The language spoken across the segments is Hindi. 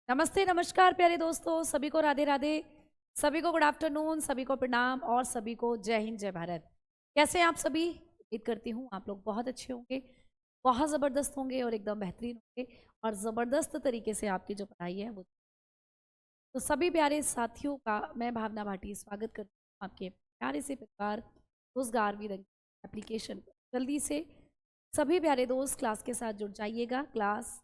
नमस्ते, नमस्कार प्यारे दोस्तों, सभी को राधे राधे, सभी को गुड आफ्टरनून, सभी को प्रणाम और सभी को जय हिंद जय भारत। कैसे हैं आप सभी? उम्मीद करती हूँ आप लोग बहुत अच्छे होंगे, बहुत ज़बरदस्त होंगे और एकदम बेहतरीन होंगे और ज़बरदस्त तरीके से आपकी जो पढ़ाई है वो। तो सभी प्यारे साथियों का मैं भावना भाटी स्वागत करती हूँ आपके प्यारे से परिवार रोजगार विद एप्लीकेशन पर। जल्दी से सभी प्यारे दोस्त क्लास के साथ जुड़ जाइएगा। क्लास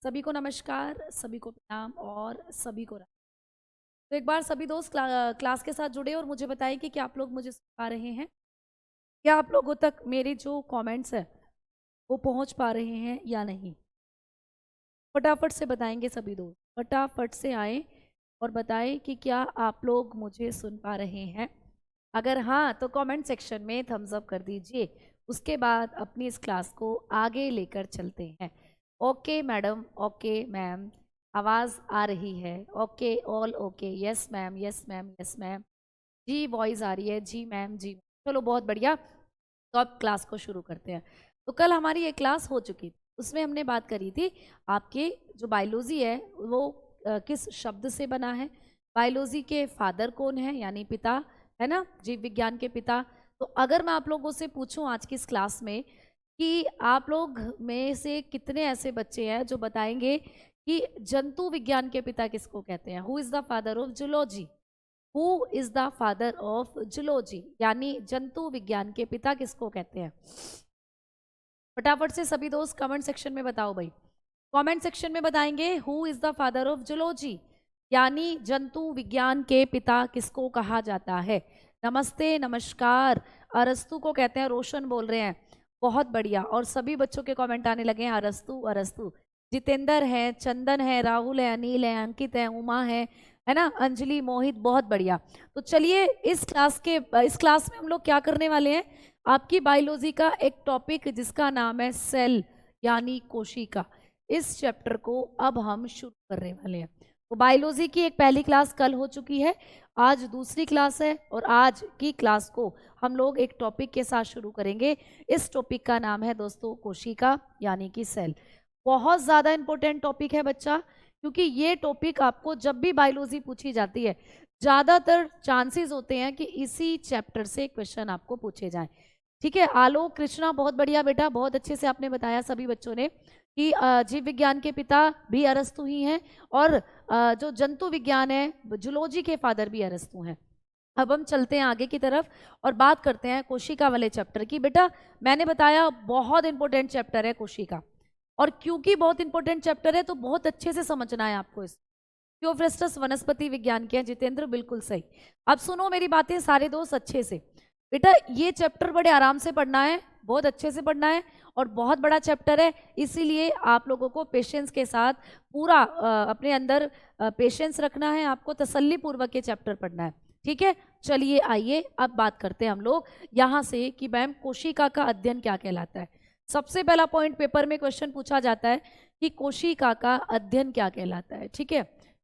सभी को नमस्कार, सभी को प्रणाम और सभी को तो एक बार सभी दोस्त क्लास के साथ जुड़े और मुझे बताएं कि क्या आप लोग मुझे सुन पा रहे हैं? क्या आप लोगों तक मेरे जो कमेंट्स हैं वो पहुंच पा रहे हैं या नहीं? फटाफट से बताएंगे सभी दोस्त, फटाफट से आए और बताएं कि क्या आप लोग मुझे सुन पा रहे हैं। अगर हाँ तो कमेंट सेक्शन में थम्स अप कर दीजिए। उसके बाद अपनी इस क्लास को आगे लेकर चलते हैं। ओके मैडम, ओके मैम, आवाज़ आ रही है? Okay, all okay, yes ma'am, yes ma'am, yes ma'am, जी वॉइस आ रही है, जी मैम, जी। चलो बहुत बढ़िया। तो अब क्लास को शुरू करते हैं। तो कल हमारी ये क्लास हो चुकी थी, उसमें हमने बात करी थी आपके जो बायोलॉजी है वो किस शब्द से बना है, बायोलॉजी के फादर कौन है यानी पिता, है ना, जीव विज्ञान के पिता। तो अगर मैं आप लोगों से पूछूं आज की इस क्लास में कि आप लोग में से कितने ऐसे बच्चे हैं जो बताएंगे कि जंतु विज्ञान के पिता किसको कहते हैं, who is the father of zoology, who is the father of zoology, यानी जंतु विज्ञान के पिता किसको कहते हैं? फटाफट से सभी दोस्त कमेंट सेक्शन में बताओ भाई। कमेंट सेक्शन में बताएंगे who is the father of zoology, यानी जंतु विज्ञान के पिता किसको कहा जाता है? नमस्ते, नमस्कार। अरस्तु को कहते हैं, रोशन बोल रहे हैं, बहुत बढ़िया। और सभी बच्चों के कमेंट आने लगे हैं, अरस्तु अरस्तु। जितेंद्र है, चंदन है, राहुल है, अनिल है, अंकित है, उमा है ना, अंजलि, मोहित, बहुत बढ़िया। तो चलिए इस क्लास में हम लोग क्या करने वाले हैं, आपकी बायोलॉजी का एक टॉपिक जिसका नाम है सेल यानी कोशिका, इस चैप्टर को अब हम शुरू करने वाले हैं। तो बायोलॉजी की एक पहली क्लास कल हो चुकी है, आज दूसरी क्लास है और आज की क्लास को हम लोग एक टॉपिक के साथ शुरू करेंगे। इस टॉपिक का नाम है दोस्तों कोशिका यानी कि सेल। बहुत ज़्यादा इंपॉर्टेंट टॉपिक है बच्चा, क्योंकि ये टॉपिक आपको जब भी बायोलॉजी पूछी जाती है ज़्यादातर चांसेस होते हैं कि इसी चैप्टर से क्वेश्चन आपको पूछे जाएं। ठीक है, आलोक कृष्णा, बहुत बढ़िया बेटा, बहुत अच्छे से आपने बताया सभी बच्चों ने कि जीव विज्ञान के पिता भी अरस्तु ही हैं और जो जंतु विज्ञान है जूलॉजी के फादर भी अरस्तु हैं। अब हम चलते हैं आगे की तरफ और बात करते हैं कोशिका वाले चैप्टर की। बेटा मैंने बताया बहुत इंपॉर्टेंट चैप्टर है कोशिका, और क्योंकि बहुत इंपॉर्टेंट चैप्टर है तो बहुत अच्छे से समझना है आपको। इस थियोफ्रेस्टस वनस्पति विज्ञान के हैं जितेंद्र, बिल्कुल सही। अब सुनो मेरी बातें सारे दोस्त अच्छे से। बेटा ये चैप्टर बड़े आराम से पढ़ना है, बहुत अच्छे से पढ़ना है और बहुत बड़ा चैप्टर है, इसीलिए आप लोगों को पेशेंस के साथ पूरा अपने अंदर पेशेंस रखना है, आपको तसल्ली पूर्वक ये चैप्टर पढ़ना है। ठीक है, चलिए आइए अब बात करते हैं हम लोग यहाँ से कि मैम कोशिका का अध्ययन क्या कहलाता है। सबसे पहला पॉइंट पेपर में क्वेश्चन पूछा जाता है कि कोशिका का अध्ययन क्या कहलाता है। ठीक है,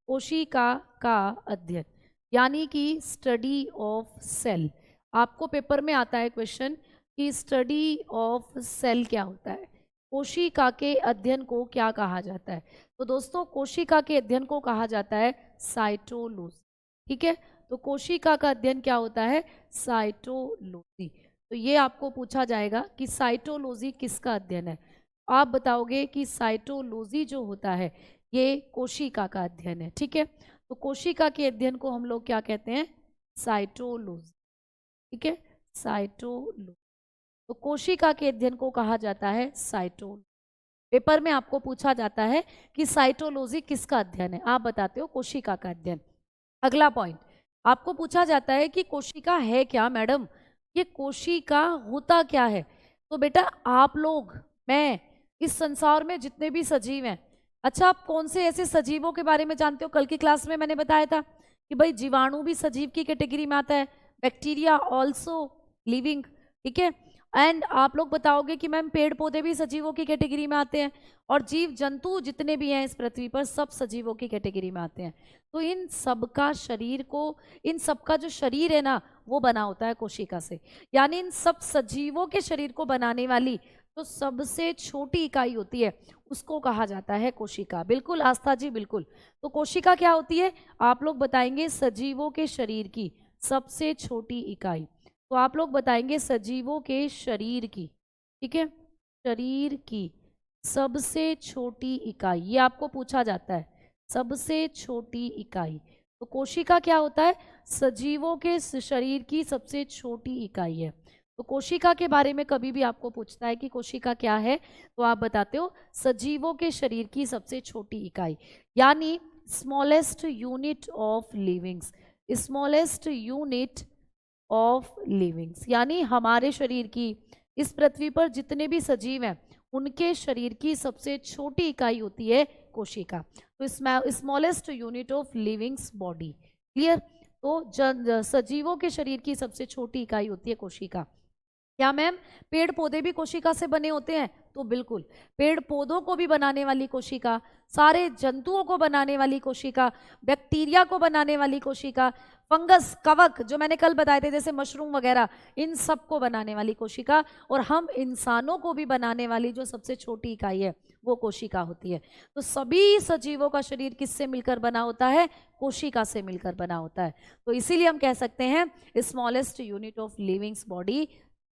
कोशिका का अध्ययन यानी कि स्टडी ऑफ सेल। आपको पेपर में आता है क्वेश्चन कि स्टडी ऑफ सेल क्या होता है, कोशिका के अध्ययन को क्या कहा जाता है। तो दोस्तों कोशिका के अध्ययन को कहा जाता है साइटोलॉजी। ठीक है, तो कोशिका का अध्ययन क्या होता है, साइटोलॉजी। तो ये आपको पूछा जाएगा कि साइटोलॉजी किसका अध्ययन है। आप बताओगे कि साइटोलॉजी जो होता है ये कोशिका का अध्ययन है। ठीक है, तो कोशिका के अध्ययन को हम लोग क्या कहते हैं, साइटोलॉजी। ठीक है, साइटोलॉजी। तो कोशिका के अध्ययन को कहा जाता है साइटोलॉजी। पेपर में आपको पूछा जाता है कि साइटोलॉजी किसका अध्ययन है, आप बताते हो कोशिका का अध्ययन। अगला पॉइंट आपको पूछा जाता है कि कोशिका है क्या मैडम, ये कोशिका होता क्या है। तो बेटा आप लोग, मैं, इस संसार में जितने भी सजीव हैं, अच्छा आप कौन से ऐसे सजीवों के बारे में जानते हो? कल की क्लास में मैंने बताया था कि भाई जीवाणु भी सजीव की कैटेगरी में आता है, बैक्टीरिया ऑल्सो लिविंग। ठीक है, एंड आप लोग बताओगे कि मैम पेड़ पौधे भी सजीवों की कैटेगरी में आते हैं, और जीव जंतु जितने भी हैं इस पृथ्वी पर सब सजीवों की कैटेगरी में आते हैं। तो इन सबका शरीर को, इन सबका जो शरीर है ना वो बना होता है कोशिका से, यानी इन सब सजीवों के शरीर को बनाने वाली जो सबसे छोटी इकाई होती है उसको कहा जाता है कोशिका। बिल्कुल आस्था जी, बिल्कुल। तो कोशिका क्या होती है, आप लोग बताएंगे सजीवों के शरीर की सबसे छोटी इकाई। तो आप लोग बताएंगे सजीवों के शरीर की, ठीक है, शरीर की सबसे छोटी इकाई, ये आपको पूछा जाता है, सबसे छोटी इकाई। तो कोशिका क्या होता है, सजीवों के शरीर की सबसे छोटी इकाई है। तो कोशिका के बारे में कभी भी आपको पूछता है कि कोशिका क्या है, तो आप बताते हो सजीवों के शरीर की सबसे छोटी इकाई, यानी smallest unit of livings, smallest unit of livings, यानी हमारे शरीर की, इस पृथ्वी पर जितने भी सजीव हैं उनके शरीर की सबसे छोटी इकाई होती है कोशिका। तो smallest unit of livings body, clear. तो सजीवों के शरीर की सबसे छोटी इकाई होती है कोशिका। क्या मैम पेड़ पौधे भी कोशिका से बने होते हैं? तो बिल्कुल, पेड़ पौधों को भी बनाने वाली कोशिका, सारे जंतुओं को बनाने वाली कोशिका, बैक्टीरिया को बनाने वाली कोशिका, फंगस, कवक जो मैंने कल बताए थे जैसे मशरूम वगैरह, इन सब को बनाने वाली कोशिका, और हम इंसानों को भी बनाने वाली जो सबसे छोटी इकाई है वो कोशिका होती है। तो सभी सजीवों का शरीर किससे मिलकर बना होता है? कोशिका से मिलकर बना होता है। तो इसीलिए हम कह सकते हैं smallest unit of livings body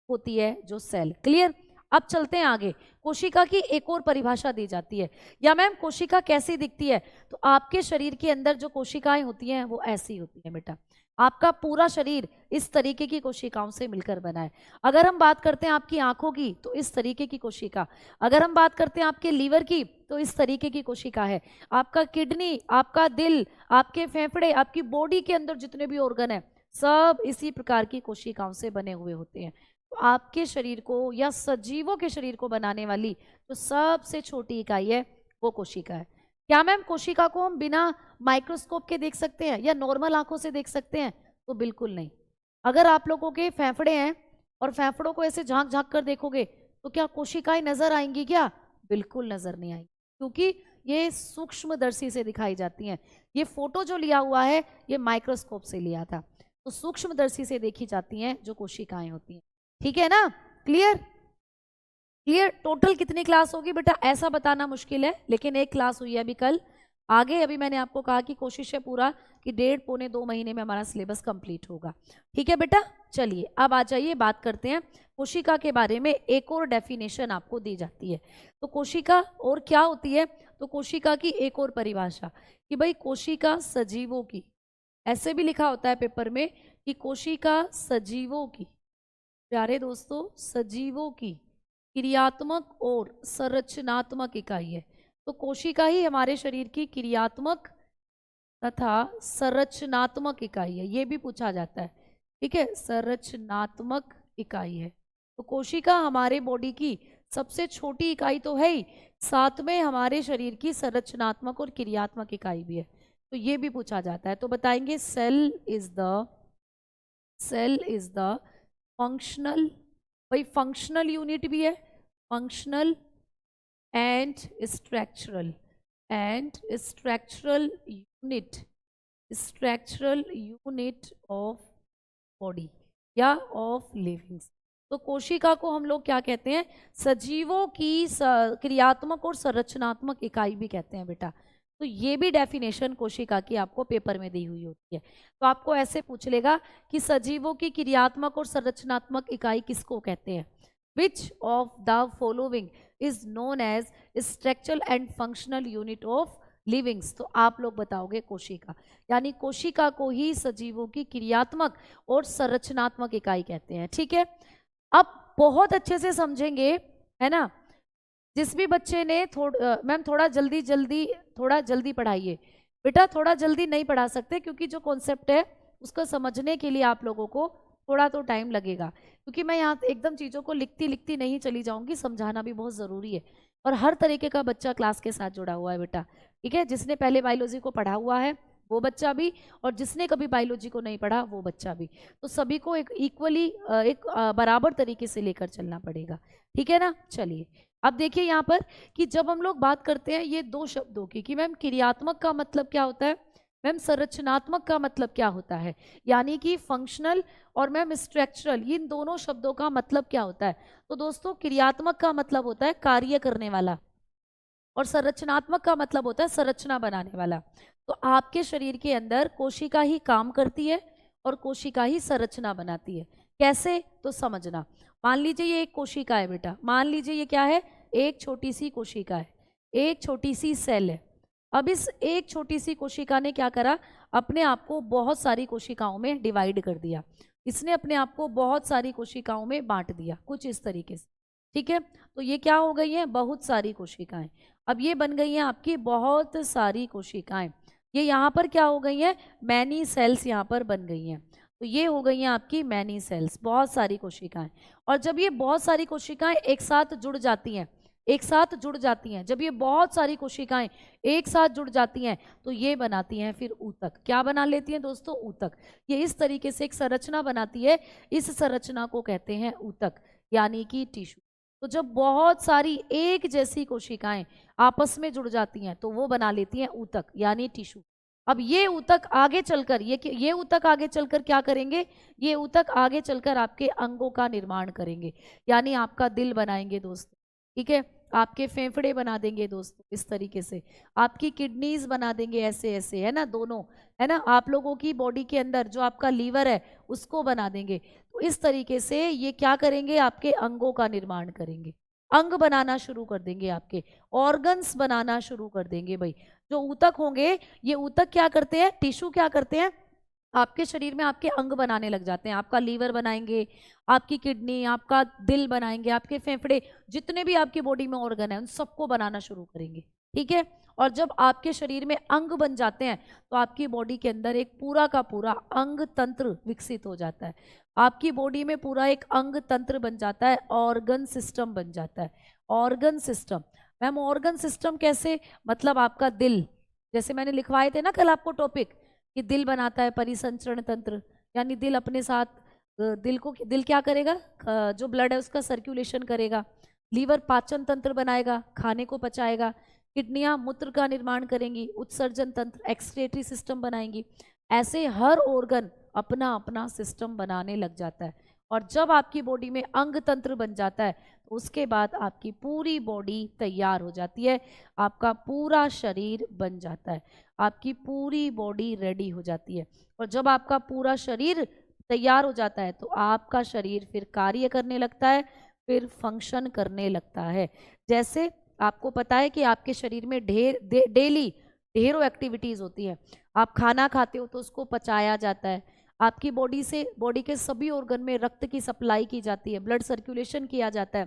होती है जो सेल, क्लियर। अब चलते हैं आगे, कोशिका की एक और परिभाषा दी जाती है। या मैम कोशिका कैसी दिखती है? तो आपके शरीर के अंदर जो कोशिकाएं होती हैं वो ऐसी होती है बेटा, आपका पूरा शरीर इस तरीके की कोशिकाओं से मिलकर बना है। अगर हम बात करते हैं आपकी आंखों की तो इस तरीके की कोशिका, अगर हम बात करते हैं आपके लीवर की तो इस तरीके की कोशिका है, आपका किडनी, आपका दिल, आपके फेफड़े, आपकी बॉडी के अंदर जितने भी ऑर्गन है सब इसी प्रकार की कोशिकाओं से बने हुए होते हैं। तो आपके शरीर को या सजीवों के शरीर को बनाने वाली जो सबसे छोटी इकाई है वो कोशिका है। क्या मैम कोशिका को हम बिना माइक्रोस्कोप के देख सकते हैं या नॉर्मल आंखों से देख सकते हैं? तो बिल्कुल नहीं। अगर आप लोगों के फेफड़े हैं और फेफड़ों को ऐसे झांक झांक कर देखोगे तो क्या कोशिकाएं नजर आएंगी? क्या बिल्कुल नजर नहीं आएंगी, क्योंकि ये सूक्ष्मदर्शी से दिखाई जाती हैं। ये फोटो जो लिया हुआ है ये माइक्रोस्कोप से लिया था, तो सूक्ष्मदर्शी से देखी जाती हैं जो कोशिकाएं होती हैं, ठीक है ना, क्लियर। क्लियर। टोटल कितनी क्लास होगी बेटा ऐसा बताना मुश्किल है, लेकिन एक क्लास हुई है अभी कल। आगे अभी मैंने आपको कहा कि कोशिश है पूरा कि 1.5-2 महीने में हमारा सिलेबस कंप्लीट होगा, ठीक है बेटा। चलिए अब आ जाइए, बात करते हैं कोशिका के बारे में। एक और डेफिनेशन आपको दी जाती है, तो कोशिका और क्या होती है? तो कोशिका की एक और परिभाषा कि भाई कोशिका सजीवों की, ऐसे भी लिखा होता है पेपर में कि कोशिका सजीवों की, प्यारे दोस्तों, सजीवों की क्रियात्मक और संरचनात्मक इकाई है। तो कोशिका ही हमारे शरीर की क्रियात्मक तथा संरचनात्मक इकाई है, ये भी पूछा जाता है, ठीक है, संरचनात्मक इकाई है। तो कोशिका हमारे बॉडी की सबसे छोटी इकाई तो है ही, साथ में हमारे शरीर की संरचनात्मक और क्रियात्मक इकाई भी है, तो ये भी पूछा जाता है। तो बताएंगे सेल इज द फंक्शनल, भाई फंक्शनल यूनिट भी है, functional and structural unit of body या ऑफ लिविंग्स। तो कोशिका को हम लोग क्या कहते हैं? सजीवों की क्रियात्मक और संरचनात्मक इकाई भी कहते हैं बेटा। तो ये भी डेफिनेशन कोशिका की आपको पेपर में दी हुई होती है। तो आपको ऐसे पूछ लेगा कि सजीवों की क्रियात्मक और संरचनात्मक इकाई किसको कहते हैं? Which of the following is known as structural and functional unit of livings. तो आप लोग बताओगे कोशिका, यानी कोशिका को ही सजीवों की क्रियात्मक और संरचनात्मक इकाई कहते हैं, ठीक है। अब बहुत अच्छे से समझेंगे, है ना। जिस भी बच्चे ने मैम थोड़ा जल्दी पढ़ाइए बेटा, थोड़ा जल्दी नहीं पढ़ा सकते क्योंकि जो कॉन्सेप्ट है उसको समझने के लिए आप लोगों को थोड़ा तो टाइम लगेगा, क्योंकि मैं यहाँ एकदम चीज़ों को लिखती नहीं चली जाऊंगी, समझाना भी बहुत ज़रूरी है। और हर तरीके का बच्चा क्लास के साथ जुड़ा हुआ है बेटा, ठीक है। जिसने पहले बायोलॉजी को पढ़ा हुआ है वो बच्चा भी, और जिसने कभी बायोलॉजी को नहीं पढ़ा वो बच्चा भी, तो सभी को एक इक्वली एक बराबर तरीके से लेकर चलना पड़ेगा, ठीक है ना। चलिए अब देखिए यहाँ पर कि जब हम लोग बात करते हैं ये दो शब्दों की कि मैम क्रियात्मक का मतलब क्या होता है? मैम संरचनात्मक का मतलब क्या होता है, यानी कि फंक्शनल और मैम स्ट्रक्चरल, इन दोनों शब्दों का मतलब क्या होता है? तो दोस्तों क्रियात्मक का मतलब होता है कार्य करने वाला, और संरचनात्मक का मतलब होता है संरचना बनाने वाला। तो आपके शरीर के अंदर कोशिका ही काम करती है और कोशिका ही संरचना बनाती है। कैसे? तो समझना। मान लीजिए ये एक कोशिका है बेटा, मान लीजिए ये क्या है, एक छोटी सी कोशिका है, एक छोटी सी सेल है। अब इस एक छोटी सी कोशिका ने क्या करा, अपने आप को बहुत सारी कोशिकाओं में डिवाइड कर दिया, इसने अपने आप को बहुत सारी कोशिकाओं में बांट दिया, कुछ इस तरीके से। ठीक है, तो ये क्या हो गई है, बहुत सारी कोशिकाएं। अब ये बन गई हैं आपकी बहुत सारी कोशिकाएं। ये यहाँ पर क्या हो गई हैं, मैनी सेल्स यहाँ पर बन गई हैं। तो ये हो गई हैं आपकी मैनी सेल्स, बहुत सारी कोशिकाएं। और जब ये बहुत सारी कोशिकाएं एक साथ जुड़ जाती हैं, एक साथ जुड़ जाती हैं, जब ये बहुत सारी कोशिकाएं एक साथ जुड़ जाती हैं तो ये बनाती हैं फिर ऊतक। क्या बना लेती हैं दोस्तों, ऊतक। ये इस तरीके से एक संरचना बनाती है, इस संरचना को कहते हैं ऊतक, यानी कि टिश्यू। तो जब बहुत सारी एक जैसी कोशिकाएं आपस में जुड़ जाती हैं तो वो बना लेती हैं ऊतक, यानी टिश्यू। अब ये ऊतक आगे चलकर ये ऊतक आगे चलकर क्या करेंगे, ये ऊतक आगे चलकर आपके अंगों का निर्माण करेंगे, यानी आपका दिल बनाएंगे दोस्तों। ठीक है, आपके फेफड़े बना देंगे दोस्तों, इस तरीके से आपकी किडनीज बना देंगे, ऐसे ऐसे, है ना, दोनों, है ना। आप लोगों की बॉडी के अंदर जो आपका लीवर है उसको बना देंगे। तो इस तरीके से ये क्या करेंगे, आपके अंगों का निर्माण करेंगे, अंग बनाना शुरू कर देंगे, आपके ऑर्गन्स बनाना शुरू कर देंगे भाई। जो ऊतक होंगे, ये ऊतक क्या करते हैं, टिश्यू क्या करते हैं, आपके शरीर में आपके अंग बनाने लग जाते हैं। आपका लीवर बनाएंगे, आपकी किडनी, आपका दिल बनाएंगे, आपके फेफड़े, जितने भी आपकी बॉडी में ऑर्गन है उन सबको बनाना शुरू करेंगे। ठीक है, और जब आपके शरीर में अंग बन जाते हैं तो आपकी बॉडी के अंदर एक पूरा का पूरा अंग तंत्र विकसित हो जाता है। आपकी बॉडी में पूरा एक अंग तंत्र बन जाता है, ऑर्गन सिस्टम बन जाता है। Organ system, ma'am organ system कैसे, मतलब आपका दिल, जैसे मैंने लिखवाए थे ना कल आपको टॉपिक, कि दिल बनाता है परिसंचरण तंत्र, यानी दिल अपने साथ दिल क्या करेगा, जो ब्लड है उसका सर्कुलेशन करेगा। लीवर पाचन तंत्र बनाएगा, खाने को पचाएगा। किडनियां मूत्र का निर्माण करेंगी, उत्सर्जन तंत्र एक्सक्रीटरी सिस्टम बनाएंगी। ऐसे हर ऑर्गन अपना अपना सिस्टम बनाने लग जाता है। और जब आपकी बॉडी में अंग तंत्र बन जाता है तो उसके बाद आपकी पूरी बॉडी तैयार हो जाती है, आपका पूरा शरीर बन जाता है, आपकी पूरी बॉडी रेडी हो जाती है। और जब आपका पूरा शरीर तैयार हो जाता है तो आपका शरीर फिर कार्य करने लगता है, फिर फंक्शन करने लगता है। जैसे आपको पता है कि आपके शरीर में डेली ढेरों एक्टिविटीज़ होती हैं। आप खाना खाते हो तो उसको पचाया जाता है, आपकी बॉडी से बॉडी के सभी ऑर्गन में रक्त की सप्लाई की जाती है, ब्लड सर्कुलेशन किया जाता है।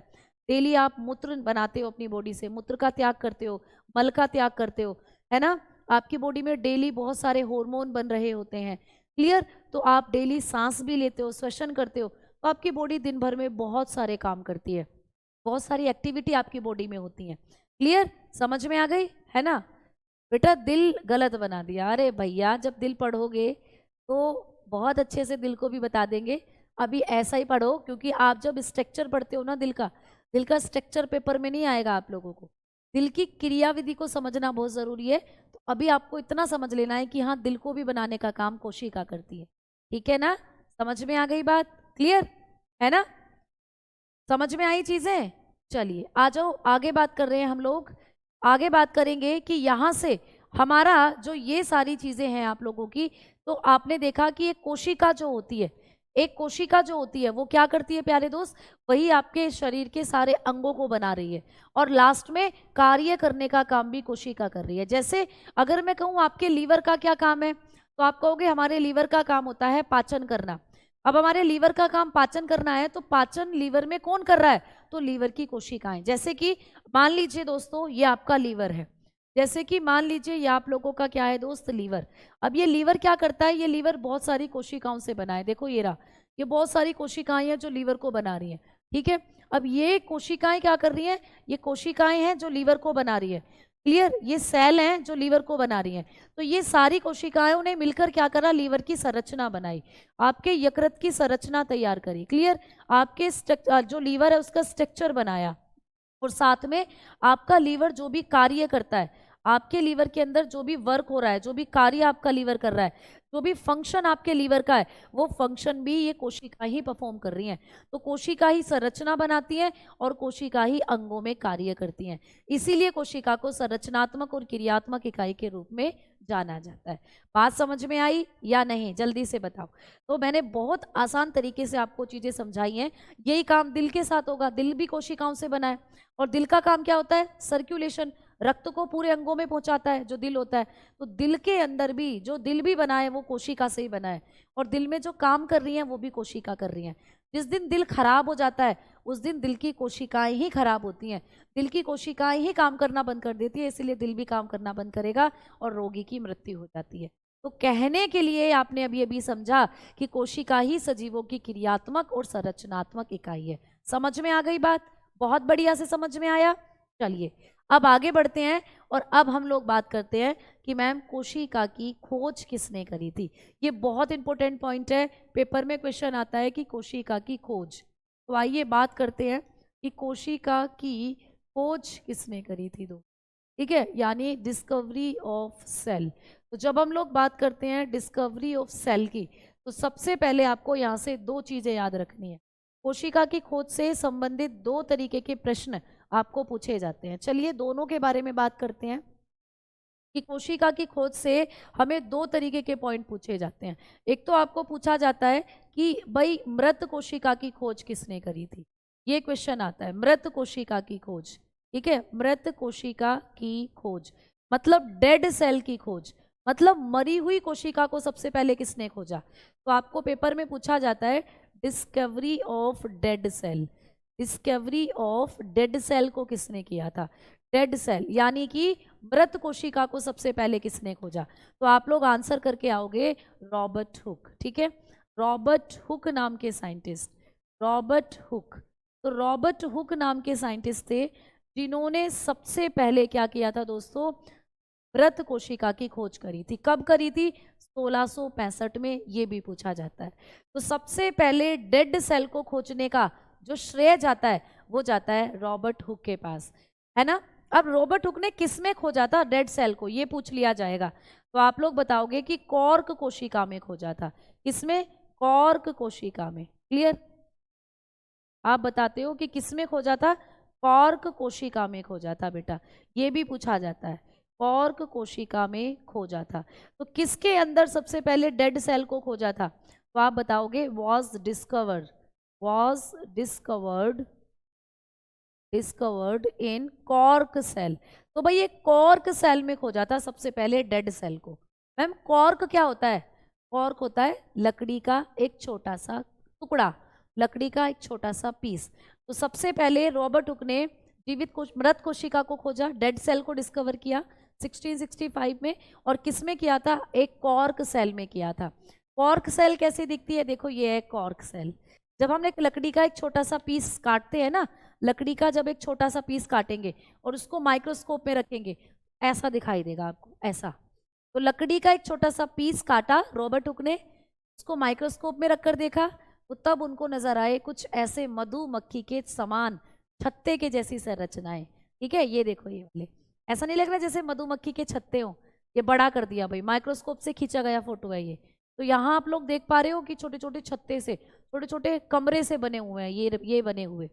डेली आप मूत्र बनाते हो, अपनी बॉडी से मूत्र का त्याग करते हो, मल का त्याग करते हो, है ना। आपकी बॉडी में डेली बहुत सारे हार्मोन बन रहे होते हैं, क्लियर। तो आप डेली सांस भी लेते हो, श्वसन करते हो, तो आपकी बॉडी दिन भर में बहुत सारे काम करती है, बहुत सारी एक्टिविटी आपकी बॉडी में होती है, क्लियर, समझ में आ गई, है ना। बेटा दिल गलत बना दिया, अरे भैया जब दिल पढ़ोगे तो बहुत अच्छे से दिल को भी बता देंगे। अभी ऐसा ही पढ़ो, क्योंकि आप जब स्ट्रक्चर पढ़ते हो ना दिल का स्ट्रक्चर पेपर में नहीं आएगा आप लोगों को। दिल की क्रियाविधि को समझना बहुत ज़रूरी है। तो अभी आपको इतना समझ लेना है कि हाँ, दिल को भी बनाने का काम कोशिका करती है। ठीक है ना, समझ में आ गई बात, क्लियर है ना, समझ में आई चीज़ें। चलिए आ जाओ, आगे बात कर रहे हैं हम लोग। आगे बात करेंगे कि यहाँ से हमारा जो ये सारी चीज़ें हैं आप लोगों की, तो आपने देखा कि एक कोशिका जो होती है, एक कोशिका जो होती है वो क्या करती है प्यारे दोस्त, वही आपके शरीर के सारे अंगों को बना रही है, और लास्ट में कार्य करने का काम भी कोशिका कर रही है। जैसे अगर मैं कहूँ आपके लीवर का क्या काम है, तो आप कहोगे हमारे लीवर का काम होता है पाचन करना। अब हमारे लीवर का काम पाचन करना है, तो पाचन लीवर में कौन कर रहा है, तो लीवर की कोशिकाएं। जैसे कि मान लीजिए दोस्तों ये आपका लीवर है, जैसे कि मान लीजिए ये आप लोगों का क्या है दोस्त, लीवर। अब ये लीवर क्या करता है, ये लीवर बहुत सारी कोशिकाओं से बना है, देखो ये रहा, ये बहुत सारी कोशिकाएं हैं जो लीवर को बना रही हैं। ठीक है, अब ये कोशिकाएं क्या कर रही हैं, ये कोशिकाएं हैं जो लीवर को बना रही है, क्लियर, ये सेल हैं जो लीवर को बना रही हैं। तो ये सारी कोशिकाओं ने मिलकर क्या करा, लीवर की संरचना बनाई, आपके यकृत की संरचना तैयार करी, क्लियर, आपके जो लीवर है उसका स्ट्रक्चर बनाया, और साथ में आपका लीवर जो भी कार्य करता है, आपके लीवर के अंदर जो भी वर्क हो रहा है, जो भी कार्य आपका लीवर कर रहा है, जो भी फंक्शन आपके लीवर का है, वो फंक्शन भी ये कोशिका ही परफॉर्म कर रही हैं। तो कोशिका ही संरचना बनाती है और कोशिका ही अंगों में कार्य करती हैं। इसीलिए कोशिका को संरचनात्मक और क्रियात्मक इकाई के रूप में जाना जाता है। बात समझ में आई या नहीं, जल्दी से बताओ। तो मैंने बहुत आसान तरीके से आपको चीजें समझाई हैं। यही काम दिल के साथ होगा। दिल भी कोशिकाओं से बना है और दिल का काम क्या होता है? सर्कुलेशन, रक्त को पूरे अंगों में पहुंचाता है जो दिल होता है। तो दिल के अंदर भी जो दिल भी बना है वो कोशिका से ही बना है और दिल में जो काम कर रही हैं वो भी कोशिका कर रही हैं। जिस दिन दिल खराब हो जाता है उस दिन दिल की कोशिकाएं ही खराब होती हैं, दिल की कोशिकाएं ही काम करना बंद कर देती है, इसीलिए दिल भी काम करना बंद करेगा और रोगी की मृत्यु हो जाती है। तो कहने के लिए आपने अभी अभी समझा कि कोशिका ही सजीवों की क्रियात्मक और संरचनात्मक इकाई है। समझ में आ गई बात? बहुत बढ़िया से समझ में आया। चलिए अब आगे बढ़ते हैं और अब हम लोग बात करते हैं कि मैम कोशिका की खोज किसने करी थी। ये बहुत इंपॉर्टेंट पॉइंट है, पेपर में क्वेश्चन आता है कि कोशिका की खोज। तो आइए बात करते हैं कि कोशिका की खोज किसने करी थी। दो, ठीक है, यानी डिस्कवरी ऑफ सेल। तो जब हम लोग बात करते हैं डिस्कवरी ऑफ सेल की, तो सबसे पहले आपको यहाँ से दो चीजें याद रखनी है। कोशिका की खोज से संबंधित दो तरीके के प्रश्न आपको पूछे जाते हैं। चलिए दोनों के बारे में बात करते हैं कि कोशिका की खोज से हमें दो तरीके के पॉइंट पूछे जाते हैं। एक तो आपको पूछा जाता है कि भाई मृत कोशिका की खोज किसने करी थी, ये क्वेश्चन आता है। मृत कोशिका की खोज, ठीक है, मृत कोशिका की खोज मतलब डेड सेल की खोज, मतलब मरी हुई कोशिका को सबसे पहले किसने खोजा। तो आपको पेपर में पूछा जाता है discovery of dead cell. Discovery of dead cell को किसने किया था? डेड सेल यानी कि मृत कोशिका को सबसे पहले किसने खोजा? तो आप लोग आंसर करके आओगे रॉबर्ट हुक, ठीक है, रॉबर्ट हुक नाम के साइंटिस्ट, रॉबर्ट हुक। तो रॉबर्ट हुक नाम के साइंटिस्ट थे जिन्होंने सबसे पहले क्या किया था दोस्तों? मृत कोशिका की खोज करी थी। कब करी थी? 1665 में, ये भी पूछा जाता है। तो सबसे पहले डेड सेल को खोजने का जो श्रेय जाता है वो जाता है रॉबर्ट हुक के पास, है ना। अब रॉबर्ट हुक ने किसमें खोजा था डेड सेल को, ये पूछ लिया जाएगा। तो आप लोग बताओगे कि कॉर्क कोशिका में खोजा था। किसमें? कॉर्क कोशिका में। क्लियर? आप बताते हो कि किसमें खोजा था? कॉर्क कोशिका में खोजा था बेटा, ये भी पूछा जाता है। कॉर्क कोशिका में खोजा था। तो किसके अंदर सबसे पहले डेड सेल को खोजा था? तो आप बताओगे was discovered, was discovered, discovered in cork cell. तो भाई ये कॉर्क सेल में खोजा था सबसे पहले डेड सेल को। मैम कॉर्क क्या होता है? कॉर्क होता है लकड़ी का एक छोटा सा टुकड़ा, लकड़ी का एक छोटा सा पीस। तो सबसे पहले रॉबर्ट हुक ने जीवित मृत कोशिका को खोजा, डेड सेल को डिस्कवर किया 1665 में। और किस में किया था? एक कॉर्क सेल में किया था। कॉर्क सेल कैसी दिखती है? देखो ये है कॉर्क सेल। जब हम एक लकड़ी का एक छोटा सा पीस काटते हैं ना, लकड़ी का जब एक छोटा सा पीस काटेंगे और उसको माइक्रोस्कोप में रखेंगे, ऐसा दिखाई देगा आपको, ऐसा। तो लकड़ी का एक छोटा सा पीस काटा रॉबर्ट हुक ने, उसको माइक्रोस्कोप में रखकर देखा, तो तब उनको नजर आए कुछ ऐसे मधुमक्खी के समान छत्ते के जैसी संरचनाएं। ठीक है, ये देखो ये वाले, ऐसा नहीं लग रहा जैसे मधुमक्खी के छत्ते हो, ये बड़ा कर दिया भाई, माइक्रोस्कोप से खींचा गया फोटो है ये। तो यहाँ आप लोग देख पा रहे हो कि छोटे छोटे छत्ते से, छोटे छोटे कमरे से बने हुए हैं ये बने हुए।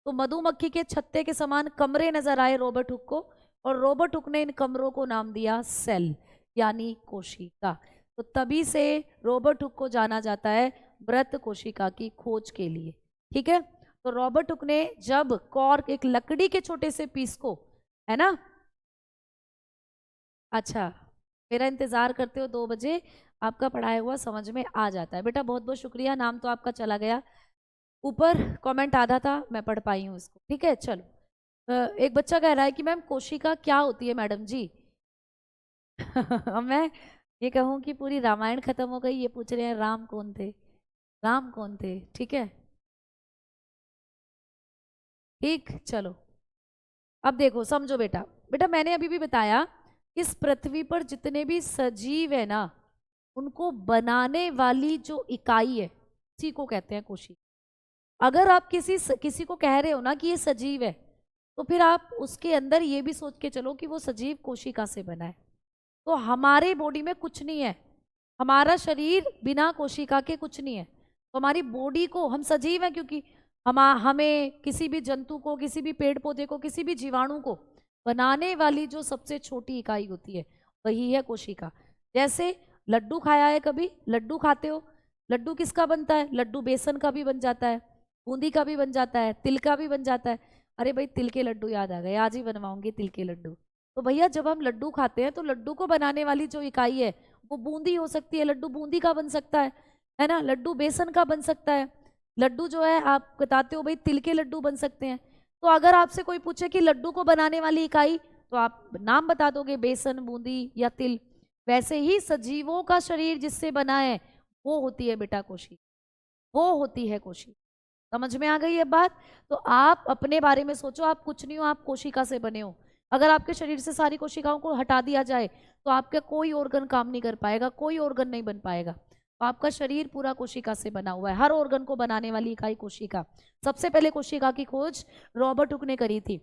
तो मधुमक्खी के छत्ते के समान कमरे नजर आए रॉबर्ट हुक को, और रॉबर्ट हुक ने इन कमरों को नाम दिया सेल, यानी कोशिका। तो तभी से रॉबर्ट हुक को जाना जाता है मृत कोशिका की खोज के लिए। ठीक है, तो रॉबर्ट हुक ने जब कॉर्क, एक लकड़ी के छोटे से पीस को, है ना, अच्छा मेरा इंतजार करते हो 2 बजे, आपका पढ़ाया हुआ समझ में आ जाता है बेटा। बहुत बहुत शुक्रिया, नाम तो आपका चला गया ऊपर, कमेंट आधा था, मैं पढ़ पाई हूँ इसको। ठीक है, चलो एक बच्चा कह रहा है कि मैम कोशिका क्या होती है मैडम जी। मैं ये कहूँ कि पूरी रामायण खत्म हो गई, ये पूछ रहे हैं राम कौन थे, राम कौन थे। ठीक है, ठीक, चलो अब देखो समझो बेटा। बेटा मैंने अभी भी बताया इस पृथ्वी पर जितने भी सजीव है ना, उनको बनाने वाली जो इकाई है उसी को कहते हैं कोशिका। अगर आप किसी को कह रहे हो ना कि ये सजीव है, तो फिर आप उसके अंदर ये भी सोच के चलो कि वो सजीव कोशिका से बना है। तो हमारे बॉडी में कुछ नहीं है, हमारा शरीर बिना कोशिका के कुछ नहीं है। तो हमारी बॉडी को, हम सजीव हैं क्योंकि हमें किसी भी जंतु को, किसी भी पेड़ पौधे को, किसी भी जीवाणु को बनाने वाली जो सबसे छोटी इकाई होती है वही है कोशिका। जैसे लड्डू खाया है कभी? लड्डू खाते हो, लड्डू किसका बनता है? लड्डू बेसन का भी बन जाता है, बूंदी का भी बन जाता है, तिल का भी बन जाता है। अरे भाई तिल के लड्डू याद आ गए, आज ही बनवाऊंगी तिल के लड्डू। तो भैया जब हम लड्डू खाते हैं तो लड्डू को बनाने वाली जो इकाई है वो बूंदी हो सकती है, लड्डू बूंदी का बन सकता है ना, लड्डू बेसन का बन सकता है, लड्डू जो है आप बताते हो भाई तिल के लड्डू बन सकते हैं। तो अगर आपसे कोई पूछे कि लड्डू को बनाने वाली इकाई, तो आप नाम बता दोगे, बेसन, बूंदी या तिल। वैसे ही सजीवों का शरीर जिससे बना है वो होती है बेटा कोशिका, वो होती है कोशिका। समझ में आ गई है बात? तो आप अपने बारे में सोचो, आप कुछ नहीं हो, आप कोशिका से बने हो। अगर आपके शरीर से सारी कोशिकाओं को हटा दिया जाए तो आपका कोई ऑर्गन काम नहीं कर पाएगा, कोई ऑर्गन नहीं बन पाएगा। तो आपका शरीर पूरा कोशिका से बना हुआ है, हर ऑर्गन को बनाने वाली इकाई कोशिका। सबसे पहले कोशिका की खोज रॉबर्ट हुक ने करी थी,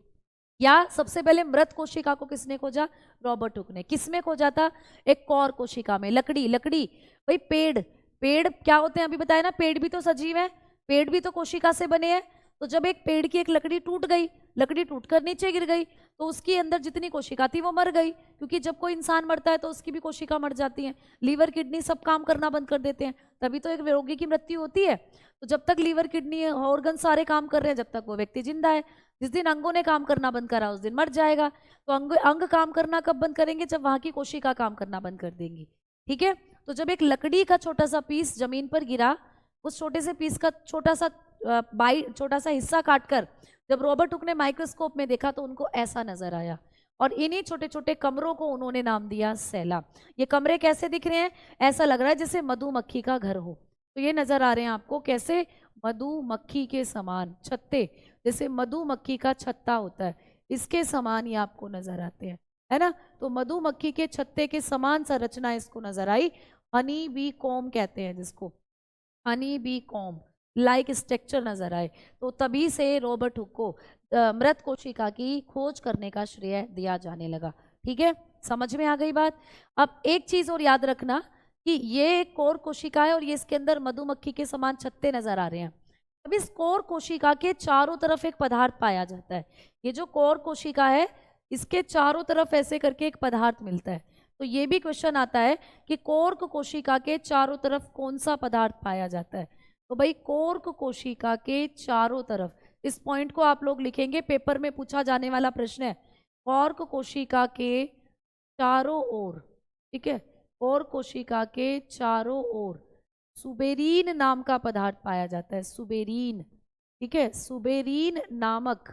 या सबसे पहले मृत कोशिका को किसने खोजा? रॉबर्ट हुक ने। किसमें खोजा था? एक कौर कोशिका में। लकड़ी, लकड़ी भाई पेड़, पेड़ क्या होते हैं अभी बताया ना, पेड़ भी तो सजीव है, पेड़ भी तो कोशिका से बने हैं। तो जब एक पेड़ की एक लकड़ी टूट गई, लकड़ी टूटकर नीचे गिर गई, तो उसके अंदर जितनी कोशिका थी वो मर गई, क्योंकि जब कोई इंसान मरता है तो उसकी भी कोशिका मर जाती है, लीवर किडनी सब काम करना बंद कर देते हैं, तभी तो एक रोगी की मृत्यु होती है। तो जब तक लीवर किडनी ऑर्गन सारे काम कर रहे हैं, जब तक वो व्यक्ति जिंदा है। जिस दिन अंगों ने काम करना बंद करा उस दिन मर जाएगा। तो अंग काम करना कब बंद करेंगे? जब वहां की कोशिका काम करना बंद कर देंगी। ठीक है, तो जब एक लकड़ी का छोटा सा पीस जमीन पर गिरा, उस छोटे से पीस का छोटा सा हिस्सा काटकर जब रॉबर्ट हुक ने माइक्रोस्कोप में देखा तो उनको ऐसा नजर आया, और इन्हीं छोटे छोटे कमरों को उन्होंने नाम दिया सेला। ये कमरे कैसे दिख रहे हैं? ऐसा लग रहा है जैसे मधुमक्खी का घर हो। तो ये नजर आ रहे हैं आपको कैसे? मधुमक्खी के समान, छत्ते, जैसे मधुमक्खी का छत्ता होता है इसके समान ये आपको नजर आते हैं, है ना। तो मधुमक्खी के छत्ते के समान संरचना इसको नजर आई। हनी बी कॉम कहते हैं जिसको, honey bee com like structure नजर आए। तो तभी से रॉबर्ट हुक को मृत कोशिका की खोज करने का श्रेय दिया जाने लगा। ठीक है, समझ में आ गई बात? अब एक चीज और याद रखना कि ये एक कोर कोशिका है और ये इसके अंदर मधुमक्खी के समान छत्ते नजर आ रहे हैं। अब इस कोर कोशिका के चारों तरफ एक पदार्थ पाया जाता है। ये जो कोर कोशिका है इसके चारों तरफ ऐसे करके एक पदार्थ मिलता है। तो ये भी क्वेश्चन आता है कि कोर्क कोशिका के चारों तरफ कौन सा पदार्थ पाया जाता है? तो भाई कोर्क कोशिका के चारों तरफ, इस पॉइंट को आप लोग लिखेंगे, पेपर में पूछा जाने वाला प्रश्न है। कोर्क कोशिका के चारों ओर, ठीक है, कोर्क कोशिका के चारों ओर सुबेरीन नाम का पदार्थ पाया जाता है, सुबेरीन। ठीक है, सुबेरीन नामक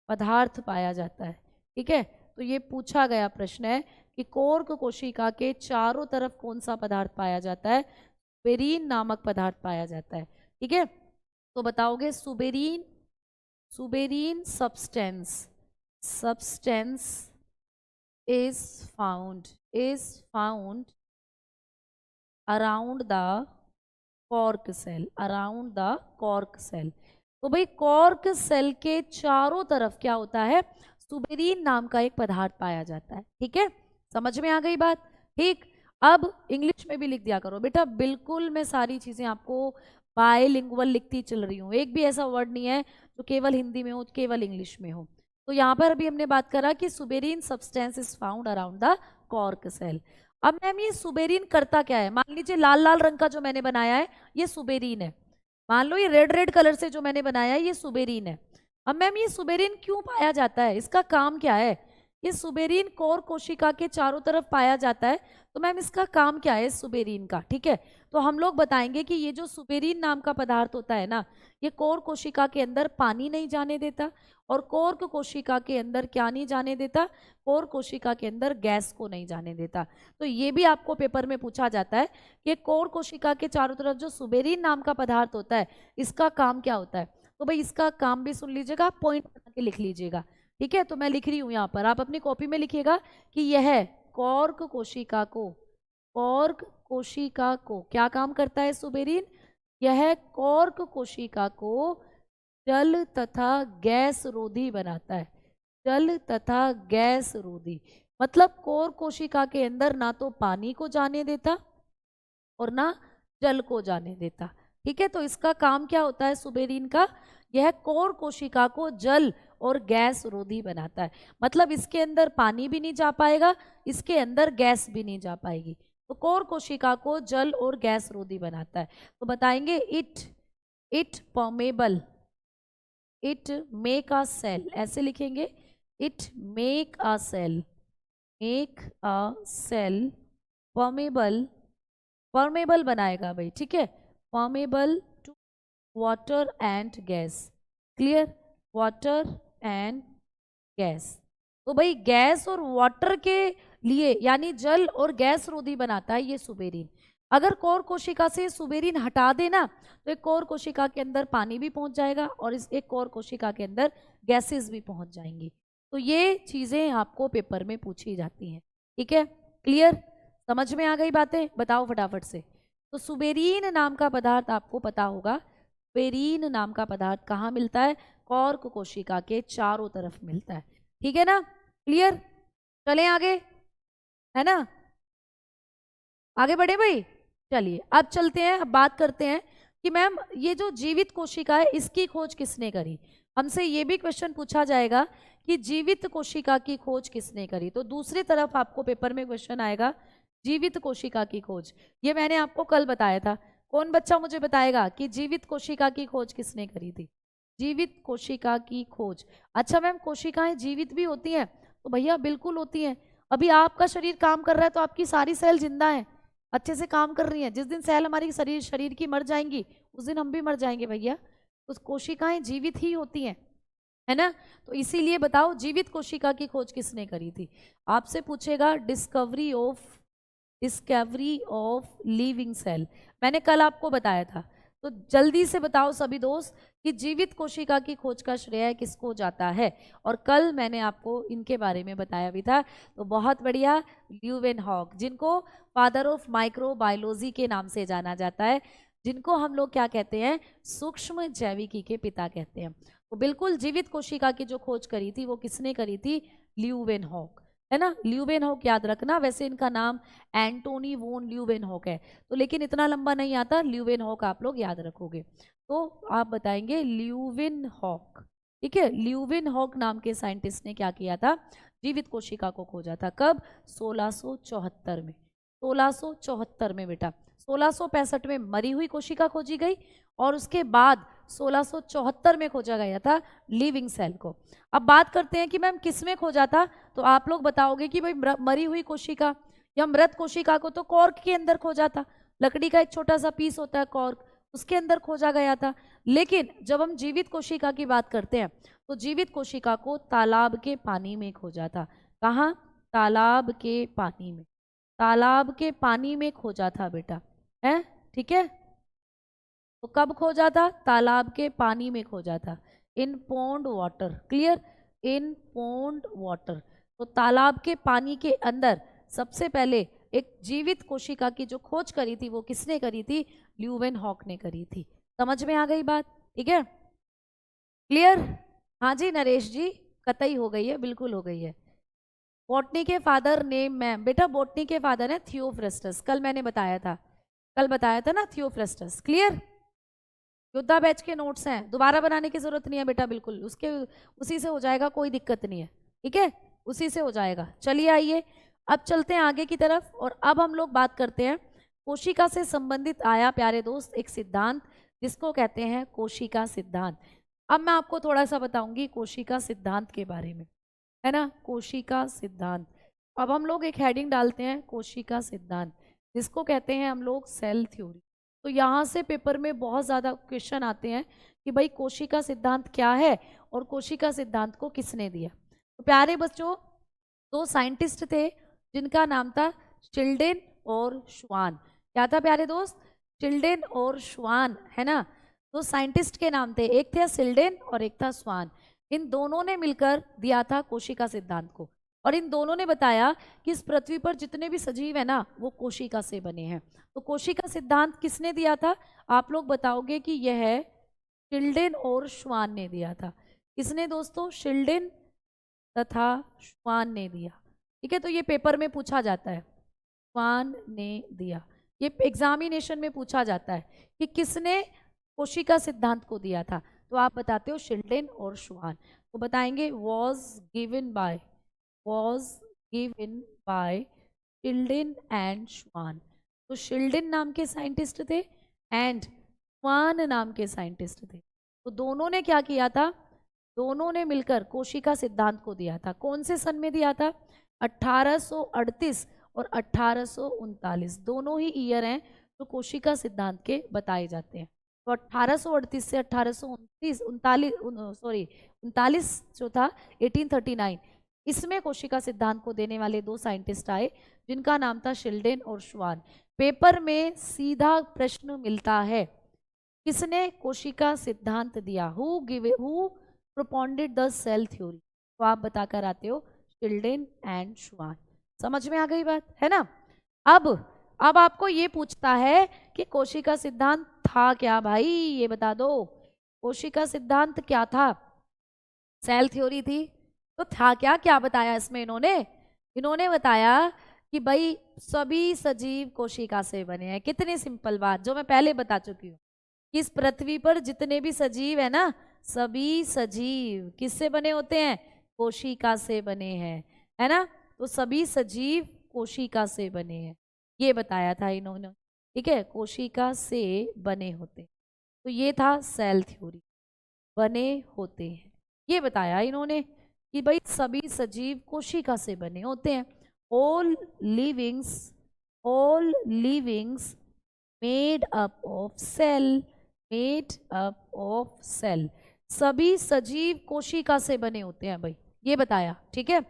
पदार्थ पाया जाता है। ठीक है, तो ये पूछा गया प्रश्न है कि कोर्क कोशिका के चारों तरफ कौन सा पदार्थ पाया जाता है? सुबेरीन नामक पदार्थ पाया जाता है। ठीक है, तो बताओगे suberin, suberin substance, substance is found around the cork cell, around the cork cell. तो भाई कॉर्क सेल के चारों तरफ क्या होता है? सुबेरीन नाम का एक पदार्थ पाया जाता है। ठीक है, समझ में आ गई बात? ठीक, अब इंग्लिश में भी लिख दिया करो बेटा, बिल्कुल मैं सारी चीजें आपको बायलिंगुअल लिखती चल रही हूँ, एक भी ऐसा वर्ड नहीं है जो केवल हिंदी में हो, केवल इंग्लिश में हो। तो यहाँ पर अभी हमने बात करा कि suberin substance is found around the cork cell. अब मैम ये सुबेरीन करता क्या है? मान लीजिए लाल लाल रंग का जो मैंने बनाया है ये सुबेरीन है, मान लो ये रेड रेड कलर से जो मैंने बनाया है ये सुबेरीन है। अब मैम ये सुबेरीन क्यों पाया जाता है, इसका काम क्या है? ये सुबेरीन कोर कोशिका के चारों तरफ पाया जाता है, तो मैम इसका काम क्या है इस सुबेरीन का? ठीक है, तो हम लोग बताएंगे कि ये जो सुबेरीन नाम का पदार्थ होता है ना, ये कोर कोशिका के अंदर पानी नहीं जाने देता, और कोर्क कोशिका के अंदर क्या नहीं जाने देता? कोर कोशिका के अंदर गैस को नहीं जाने देता। तो ये भी आपको पेपर में पूछा जाता है कि कोर कोशिका के चारों तरफ जो सुबेरीन नाम का पदार्थ होता है इसका काम क्या होता है? तो भाई इसका काम भी सुन लीजिएगा, पॉइंट बना के लिख लीजिएगा। ठीक है, तो मैं लिख रही हूं यहाँ पर, आप अपनी कॉपी में लिखिएगा कि यह कॉर्क कोशिका को, कॉर्क कोशिका को क्या काम करता है सुबेरीन? यह कॉर्क कोशिका को जल तथा गैस रोधी बनाता है। जल तथा गैस रोधी, मतलब कोर कोशिका के अंदर ना तो पानी को जाने देता और ना जल को जाने देता। ठीक है, तो इसका काम क्या होता है सुबेरीन का, यह कोर कोशिका को जल और गैस रोधी बनाता है। मतलब इसके अंदर पानी भी नहीं जा पाएगा, इसके अंदर गैस भी नहीं जा पाएगी, तो कोर कोशिका को जल और गैस रोधी बनाता है। तो बताएंगे it permeable, it make a cell, ऐसे लिखेंगे, it make a cell, make a cell permeable, permeable बनाएगा भाई, ठीक है, permeable to water and gas, clear, water and gas. तो भाई गैस और वाटर के लिए यानी जल और गैस रोधी बनाता है ये सुबेरीन। अगर कोर कोशिका से सुबेरीन हटा देना तो एक कोर कोशिका के अंदर पानी भी पहुंच जाएगा और इस एक कोर कोशिका के अंदर गैसेस भी पहुंच जाएंगी। तो ये चीजें आपको पेपर में पूछी जाती हैं, ठीक है, क्लियर, समझ में आ गई बातें, बताओ फटाफट से। तो सुबेरीन नाम का पदार्थ आपको पता होगा, सुबेरीन नाम का पदार्थ कहाँ मिलता है, कॉर्क कोशिका के चारों तरफ मिलता है, ठीक है ना, क्लियर, चलें आगे, है ना, आगे बढ़े भाई, चलिए अब चलते हैं, अब बात करते हैं कि मैम ये जो जीवित कोशिका है इसकी खोज किसने करी। हमसे ये भी क्वेश्चन पूछा जाएगा कि जीवित कोशिका की खोज किसने करी, तो दूसरी तरफ आपको पेपर में क्वेश्चन आएगा जीवित कोशिका की खोज, ये मैंने आपको कल बताया था। कौन बच्चा मुझे बताएगा कि जीवित कोशिका की खोज किसने करी थी, जीवित कोशिका की खोज। अच्छा मैम कोशिकाएं जीवित भी होती हैं, तो भैया बिल्कुल होती हैं। अभी आपका शरीर काम कर रहा है तो आपकी सारी सेल जिंदा है, अच्छे से काम कर रही हैं। जिस दिन सेल हमारी शरीर की मर जाएंगी उस दिन हम भी मर जाएंगे भैया, तो कोशिकाएं जीवित ही होती हैं, है ना। तो इसीलिए बताओ जीवित कोशिका की खोज किसने करी थी। आपसे पूछेगा डिस्कवरी ऑफ लिविंग सेल, मैंने कल आपको बताया था। तो जल्दी से बताओ सभी दोस्त कि जीवित कोशिका की खोज का श्रेय किसको जाता है, और कल मैंने आपको इनके बारे में बताया भी था। तो बहुत बढ़िया, ल्यूवेनहॉक, जिनको फादर ऑफ माइक्रोबायोलॉजी के नाम से जाना जाता है, जिनको हम लोग क्या कहते हैं, सूक्ष्म जैविकी के पिता कहते हैं। तो बिल्कुल जीवित कोशिका की जो खोज करी थी वो किसने करी थी, ल्यूवेनहॉक, है ना, ल्यूवेनहॉक याद रखना। वैसे इनका नाम एंटोनी वोन ल्यूवेनहॉक है, तो लेकिन इतना लंबा नहीं आता, ल्यूवेनहॉक आप लोग याद रखोगे। तो आप बताएंगे ल्यूवेनहॉक, ठीक है, ल्यूवेनहॉक नाम के साइंटिस्ट ने क्या किया था, जीवित कोशिका को खोजा था। कब, 1674 में, 1674 में बेटा। 1665 में मरी हुई कोशिका खोजी गई और उसके बाद 1674 में खोजा गया था लिविंग सेल को। अब बात करते हैं कि मैम किस में खोजा था, तो आप लोग बताओगे कि भाई मरी हुई कोशिका या मृत कोशिका को तो कॉर्क के अंदर खोजा था, लकड़ी का एक छोटा सा पीस होता है कॉर्क, उसके अंदर खोजा गया था। लेकिन जब हम जीवित कोशिका की बात करते हैं तो जीवित कोशिका को तालाब के पानी में खोजा था। कहाँ, तालाब के पानी में, तालाब के पानी में खोजा था बेटा, है, ठीक है। तो कब खोजा था, तालाब के पानी में खोजा था, इन पॉन्ड वाटर, क्लियर, इन पॉन्ड वाटर। तो तालाब के पानी के अंदर सबसे पहले एक जीवित कोशिका की जो खोज करी थी वो किसने करी थी, ल्यूवेनहॉक ने करी थी। समझ में आ गई बात, ठीक है, क्लियर। हाँ जी नरेश जी, कतई हो गई है, बिल्कुल हो गई है। बॉटनी के फादर नेम मैम, बेटा बॉटनी के फादर है थियोफ्रेस्टस, कल मैंने बताया था, कल बताया था ना थियोफ्रेस्टस, क्लियर। योद्धा बैच के नोट्स हैं, दोबारा बनाने की जरूरत नहीं है बेटा, बिल्कुल उसके उसी से हो जाएगा, कोई दिक्कत नहीं है, ठीक है, उसी से हो जाएगा। चलिए आइए अब चलते हैं आगे की तरफ, और अब हम लोग बात करते हैं कोशिका से संबंधित आया प्यारे दोस्त एक सिद्धांत जिसको कहते हैं कोशिका सिद्धांत। अब मैं आपको थोड़ा सा बताऊंगी कोशिका सिद्धांत के बारे में, है ना, कोशिका सिद्धांत। अब हम लोग एक हेडिंग डालते हैं कोशिका सिद्धांत, जिसको कहते हैं हम लोग सेल थ्योरी। तो यहाँ से पेपर में बहुत ज़्यादा क्वेश्चन आते हैं कि भाई कोशिका सिद्धांत क्या है और कोशिका सिद्धांत को किसने दिया। तो प्यारे बच्चों, दो साइंटिस्ट थे जिनका नाम था शिल्डेन और श्वान। क्या था प्यारे दोस्त, शिल्डेन और श्वान, है ना, दो साइंटिस्ट के नाम थे, एक थे शिल्डेन और एक था श्वान। इन दोनों ने मिलकर दिया था कोशिका सिद्धांत को, और इन दोनों ने बताया कि इस पृथ्वी पर जितने भी सजीव है ना वो कोशिका से बने हैं। तो कोशिका सिद्धांत किसने दिया था, आप लोग बताओगे कि यह शिल्डेन और श्वान ने दिया था। किसने दोस्तों, शिल्डेन तथा श्वान ने दिया। ठीक है, तो ये पेपर में पूछा जाता है, श्वान ने दिया। ये एग्जामिनेशन में पूछा जाता है कि किसने कोशिका सिद्धांत को दिया था, तो आप बताते हो शिल्डेन और श्वान। तो बताएंगे वॉज गिवन बाय शिल्डेन एंड श्वान। तो शिल्डेन नाम के साइंटिस्ट थे एंड श्वान नाम के साइंटिस्ट थे। तो दोनों ने क्या किया था, दोनों ने मिलकर कोशिका सिद्धांत को दिया था। कौन से सन में दिया था, 1838 और 1839, दोनों ही ईयर हैं जो कोशिका सिद्धांत के बताए जाते हैं। तो 1838 से 1839 जो था 1839, इसमें कोशिका सिद्धांत को देने वाले दो साइंटिस्ट आए जिनका नाम था शिल्डेन और श्वान। पेपर में सीधा प्रश्न मिलता है, किसने कोशिका सिद्धांत दिया, हु प्रोपोंडेड द सेल थ्योरी। तो आप बताकर आते हो शिल्डेन एंड श्वान। समझ में आ गई बात है ना। अब आपको ये पूछता है कि कोशिका सिद्धांत था क्या भाई, ये बता दो। कोशिका सिद्धांत क्या था, सेल थ्योरी थी, तो था क्या, क्या बताया इसमें इन्होंने बताया कि भाई सभी सजीव कोशिका से बने हैं। कितनी सिंपल बात, जो मैं पहले बता चुकी हूँ कि इस पृथ्वी पर जितने भी सजीव है ना, सभी सजीव किससे बने होते हैं, कोशिका से बने हैं, है ना। तो सभी सजीव कोशिका से बने हैं, ये बताया था इन्होंने। ठीक है, कोशिका से बने होते, तो ये था सेल थ्योरी, बने होते हैं, ये बताया इन्होंने कि भाई सभी सजीव कोशिका से बने होते हैं। All livings made up of cell, सभी सजीव कोशिका से बने होते हैं भाई, ये बताया। ठीक है,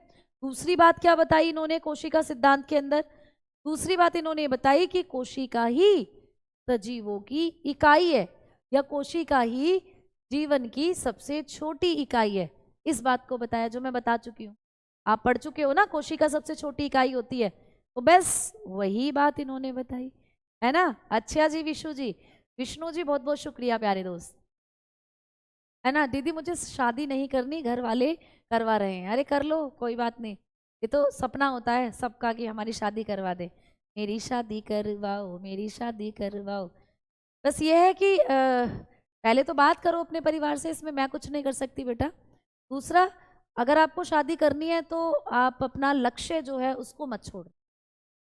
दूसरी बात क्या बताई इन्होंने कोशिका सिद्धांत के अंदर, दूसरी बात इन्होंने बताई कि कोशिका ही सजीवों की इकाई है, या कोशिका ही जीवन की सबसे छोटी इकाई है। इस बात को बताया जो मैं बता चुकी हूँ, आप पढ़ चुके हो ना, कोशिका सबसे छोटी इकाई होती है, तो बस वही बात इन्होंने बताई, है ना। अच्छा जी विष्णु जी बहुत बहुत शुक्रिया प्यारे दोस्त, है ना। दीदी मुझे शादी नहीं करनी, घर वाले करवा रहे हैं। अरे कर लो, कोई बात नहीं, ये तो सपना होता है सबका कि हमारी शादी करवा दे, मेरी शादी करवाओ। बस ये है कि पहले तो बात करो अपने परिवार से, इसमें मैं कुछ नहीं कर सकती बेटा। दूसरा, अगर आपको शादी करनी है तो आप अपना लक्ष्य जो है उसको मत छोड़ो,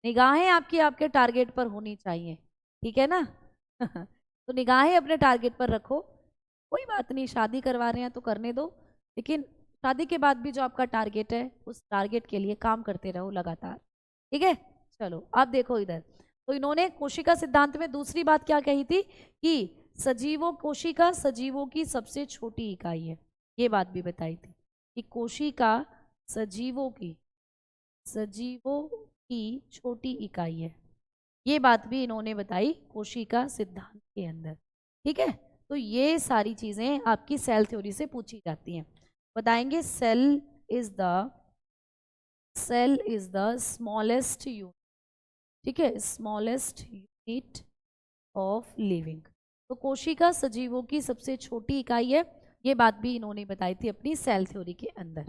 निगाहें आपके टारगेट पर होनी चाहिए, ठीक है ना। तो निगाहें अपने टारगेट पर रखो, कोई बात नहीं, शादी करवा रहे हैं तो करने दो, लेकिन शादी के बाद भी जो आपका टारगेट है उस टारगेट के लिए काम करते रहो लगातार, ठीक है। चलो आप देखो इधर, तो इन्होंने कोशिका सिद्धांत में दूसरी बात क्या कही थी कि कोशिका सजीवों की सबसे छोटी इकाई है, ये बात भी बताई थी कि कोशिका सजीवों की छोटी इकाई है, ये बात भी इन्होंने बताई कोशिका सिद्धांत के अंदर, ठीक है। तो ये सारी चीजें आपकी सेल थ्योरी से पूछी जाती हैं। बताएंगे cell is the smallest unit, ठीक है, स्मॉलेस्ट यूनिट ऑफ लिविंग। तो कोशिका सजीवों की सबसे छोटी इकाई है, ये बात भी इन्होंने बताई थी अपनी सेल थ्योरी के अंदर,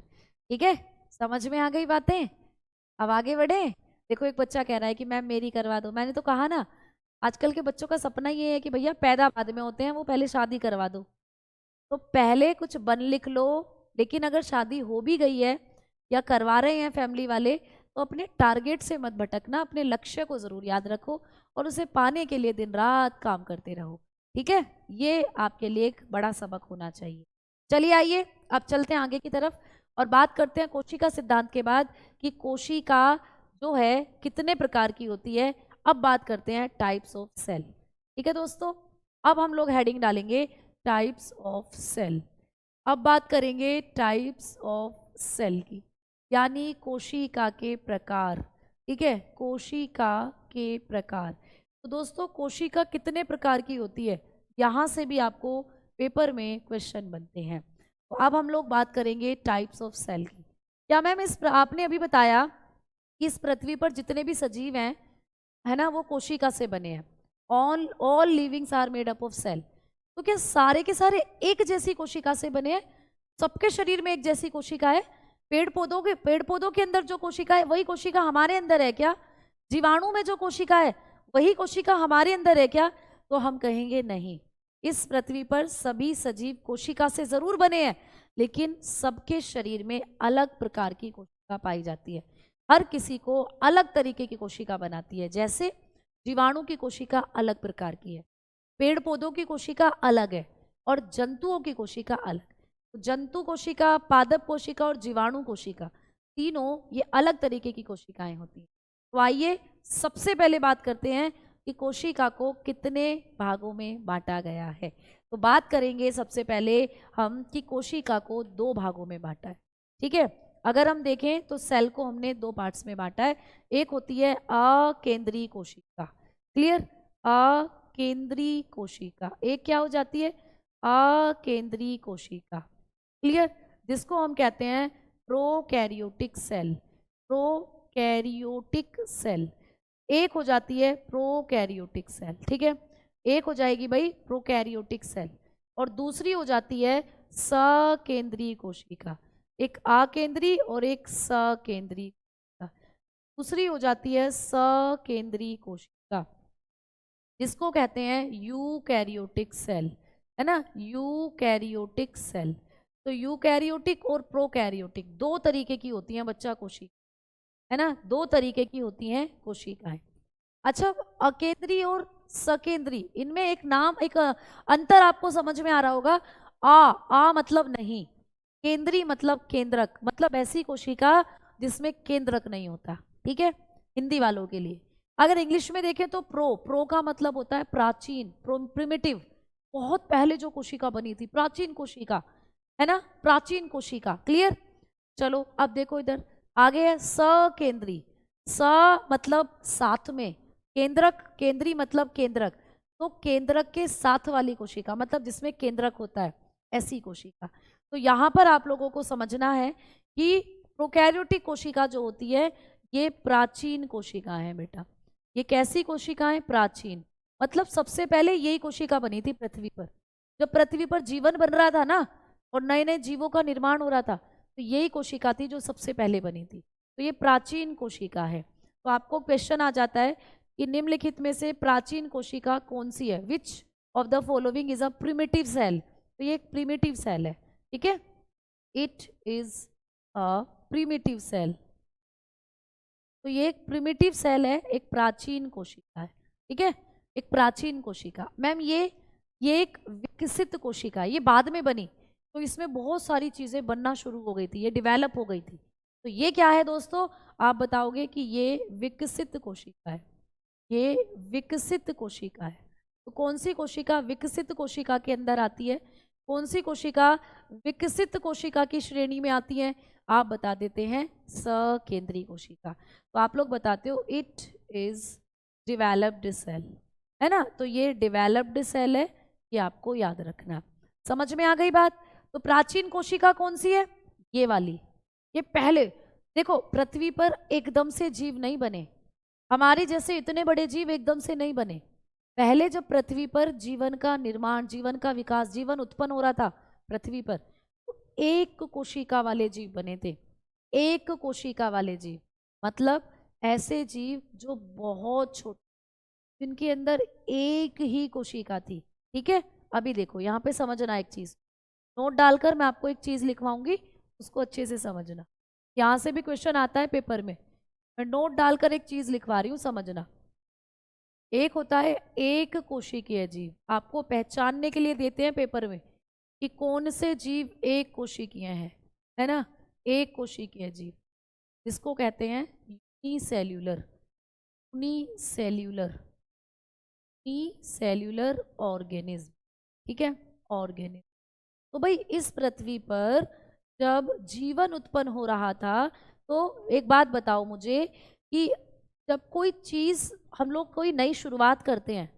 ठीक है। समझ में आ गई बातें, अब आगे बढ़े। देखो एक बच्चा कह रहा है कि मैम मेरी करवा दो, मैंने तो कहा ना आजकल के बच्चों का सपना ये है कि भैया पैदा बाद में होते हैं, वो पहले शादी करवा दो। तो पहले कुछ बन लिख लो, लेकिन अगर शादी हो भी गई है या करवा रहे हैं फैमिली वाले, तो अपने टारगेट से मत भटकना, अपने लक्ष्य को जरूर याद रखो और उसे पाने के लिए दिन रात काम करते रहो, ठीक है। ये आपके लिए एक बड़ा सबक होना चाहिए। चलिए आइए अब चलते हैं आगे की तरफ और बात करते हैं कोशिका सिद्धांत के बाद कि कोशिका जो है कितने प्रकार की होती है। अब बात करते हैं टाइप्स ऑफ सेल, ठीक है दोस्तों। अब हम लोग हेडिंग डालेंगे टाइप्स ऑफ सेल। अब बात करेंगे टाइप्स ऑफ सेल की, यानी कोशिका के प्रकार, ठीक है, कोशिका के प्रकार। तो दोस्तों कोशिका कितने प्रकार की होती है, यहाँ से भी आपको पेपर में क्वेश्चन बनते हैं। तो अब हम लोग बात करेंगे टाइप्स ऑफ सेल की। क्या मैम आपने अभी बताया कि इस पृथ्वी पर जितने भी सजीव हैं, है ना, वो कोशिका से बने हैं, all livings are made up of cell. तो क्या सारे के सारे एक जैसी कोशिका से बने हैं, सबके शरीर में एक जैसी कोशिका है? पेड़ पौधों के अंदर जो कोशिका है वही कोशिका हमारे अंदर है क्या? जीवाणु में जो कोशिका है वही कोशिका हमारे अंदर है क्या? तो हम कहेंगे नहीं। इस पृथ्वी पर सभी सजीव कोशिका से जरूर बने हैं, लेकिन सबके शरीर में अलग प्रकार की कोशिका पाई जाती है। हर किसी को अलग तरीके की कोशिका बनाती है। जैसे जीवाणु की कोशिका अलग प्रकार की है, पेड़ पौधों की कोशिका अलग है, और जंतुओं की कोशिका अलग। तो जंतु कोशिका, पादप कोशिका और जीवाणु कोशिका, तीनों ये अलग तरीके की कोशिकाएं होती हैं। तो आइए सबसे पहले बात करते हैं कि कोशिका को कितने भागों में बांटा गया है। तो बात करेंगे सबसे पहले हम कि कोशिका को 2 भागों में बांटा है। ठीक है, अगर हम देखें तो सेल को हमने 2 पार्ट्स में बांटा है। एक होती है अकेंद्रीय कोशिका, क्लियर, अकेंद्रीय कोशिका। एक क्या हो जाती है? अकेंद्रीय कोशिका, क्लियर, जिसको हम कहते हैं प्रोकैरियोटिक सेल। Prokaryotic cell. एक हो जाती है प्रोकैरियोटिक सेल, ठीक है, एक हो जाएगी भाई प्रोकैरियोटिक सेल, और दूसरी हो जाती है सकेंद्रीय कोशिका। एक अकेंद्रीय और एक सकेंद्रीय कोशिका। दूसरी हो जाती है सकेंद्रीय कोशिका, जिसको कहते हैं यूकैरियोटिक सेल, है ना, यूकैरियोटिक सेल। तो यूकैरियोटिक और प्रोकैरियोटिक 2 तरीके की होती हैं बच्चा कोशिका, है ना, 2 तरीके की होती हैं कोशिकाएं। अच्छा, अकेंद्रीय और सकेंद्रीय, इनमें एक नाम, एक अंतर आपको समझ में आ रहा होगा। आ मतलब नहीं, केंद्रीय मतलब केंद्रक, मतलब ऐसी कोशिका जिसमें केंद्रक नहीं होता। ठीक है, हिंदी वालों के लिए। अगर इंग्लिश में देखें तो प्रो का मतलब होता है प्राचीन, प्रिमिटिव, बहुत पहले जो कोशिका बनी थी, प्राचीन कोशिका, है ना, प्राचीन कोशिका, क्लियर। चलो अब देखो इधर आगे है सकेंद्रीय। स मतलब साथ में, केंद्रक, केंद्रीय मतलब केंद्रक, तो केंद्रक के साथ वाली कोशिका, मतलब जिसमें केंद्रक होता है, ऐसी कोशिका। तो यहाँ पर आप लोगों को समझना है कि प्रोकैरियोटिक कोशिका जो होती है ये प्राचीन कोशिका है बेटा। ये कैसी कोशिकाएं? प्राचीन, मतलब सबसे पहले यही कोशिका बनी थी पृथ्वी पर। जब पृथ्वी पर जीवन बन रहा था ना, और नए नए जीवों का निर्माण हो रहा था, तो यही कोशिका थी जो सबसे पहले बनी थी। तो ये प्राचीन कोशिका है। तो आपको क्वेश्चन आ जाता है कि निम्नलिखित में से प्राचीन कोशिका कौन सी है? Which of the following is a primitive cell? तो ये एक प्रिमिटिव सेल है, ठीक है, it is a primitive cell. तो ये एक प्रिमिटिव सेल है, एक प्राचीन कोशिका है, ठीक है, एक प्राचीन कोशिका। मैम ये एक विकसित कोशिका है, ये बाद में बनी, तो इसमें बहुत सारी चीजें बनना शुरू हो गई थी, ये डेवलप हो गई थी। तो ये क्या है दोस्तों? आप बताओगे कि ये विकसित कोशिका है, ये विकसित कोशिका है। तो कौन सी कोशिका विकसित कोशिका के अंदर आती है? कौन सी कोशिका विकसित कोशिका की श्रेणी में आती है? आप बता देते हैं सकेंद्रीय कोशिका। तो आप लोग बताते हो इट इज डेवलप्ड सेल, है ना, तो ये डेवलप्ड सेल है, ये आपको याद रखना। समझ में आ गई बात? तो प्राचीन कोशिका कौन सी है? ये वाली। ये पहले देखो, पृथ्वी पर एकदम से जीव नहीं बने, हमारे जैसे इतने बड़े जीव एकदम से नहीं बने। पहले जब पृथ्वी पर जीवन का निर्माण, जीवन का विकास, जीवन उत्पन्न हो रहा था पृथ्वी पर, तो एक कोशिका वाले जीव बने थे। एक कोशिका वाले जीव मतलब ऐसे जीव जो बहुत छोटे, जिनके अंदर एक ही कोशिका थी। ठीक है, अभी देखो यहाँ पे समझना एक चीज, नोट डालकर मैं आपको एक चीज लिखवाऊंगी, उसको अच्छे से समझना। यहाँ से भी क्वेश्चन आता है पेपर में, मैं नोट डालकर एक चीज लिखवा रही हूँ, समझना। एक होता है एक कोशिकीय जीव, आपको पहचानने के लिए देते हैं पेपर में कि कौन से जीव एक कोशिकीय हैं, है ना, एक कोशिकीय जीव, जिसको कहते हैं यूनिसेल्यूलर, यूनिसेल्यूलर, यूनिसेल्यूलर ऑर्गेनिज्म। ठीक है, ऑर्गेनिज्म। तो भाई इस पृथ्वी पर जब जीवन उत्पन्न हो रहा था, तो एक बात बताओ मुझे कि जब कोई चीज, हम लोग कोई नई शुरुआत करते हैं,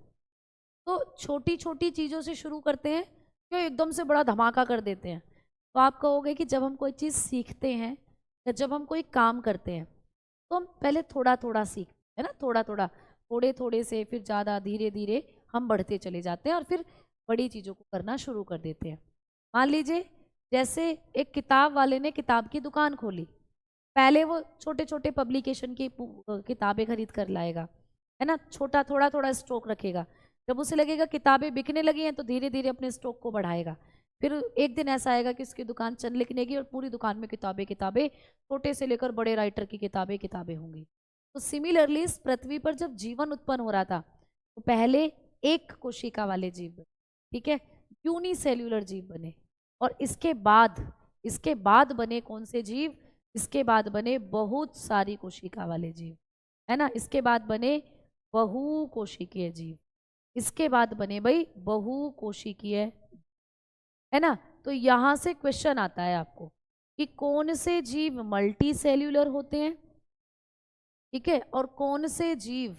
तो छोटी छोटी चीजों से शुरू करते हैं, क्यों एकदम से बड़ा धमाका कर देते हैं? तो आप कहोगे कि जब हम कोई चीज सीखते हैं या जब हम कोई काम करते हैं, तो हम पहले थोड़ा थोड़ा सीखते हैं ना, थोड़ा थोड़ा, थोड़े थोड़े से फिर ज़्यादा, धीरे धीरे हम बढ़ते चले जाते हैं और फिर बड़ी चीज़ों को करना शुरू कर देते हैं। मान लीजिए जैसे एक किताब वाले ने किताब की दुकान खोली, पहले वो छोटे छोटे पब्लिकेशन की किताबें खरीद कर लाएगा, है ना, छोटा थोड़ा थोड़ा स्टॉक रखेगा। जब उसे लगेगा किताबें बिकने लगी हैं तो धीरे धीरे अपने स्टॉक को बढ़ाएगा। फिर एक दिन ऐसा आएगा कि उसकी दुकान चल निकलेगी और पूरी दुकान में किताबें किताबें, छोटे से लेकर बड़े राइटर की किताबें किताबें होंगी। तो सिमिलरली इस पृथ्वी पर जब जीवन उत्पन्न हो रहा था तो पहले एक कोशिका वाले जीव बने, ठीक है, यूनिसेल्यूलर जीव बने। और इसके बाद बने कौन से जीव? इसके बाद बने बहुत सारी कोशिका वाले जीव, है ना। इसके बाद बने बहुकोशिकीय जीव, इसके बाद बने भाई बहुकोशिकीय, है ना। तो यहां से क्वेश्चन आता है आपको कि कौन से जीव मल्टी सेल्यूलर होते हैं, ठीक है, और कौन से जीव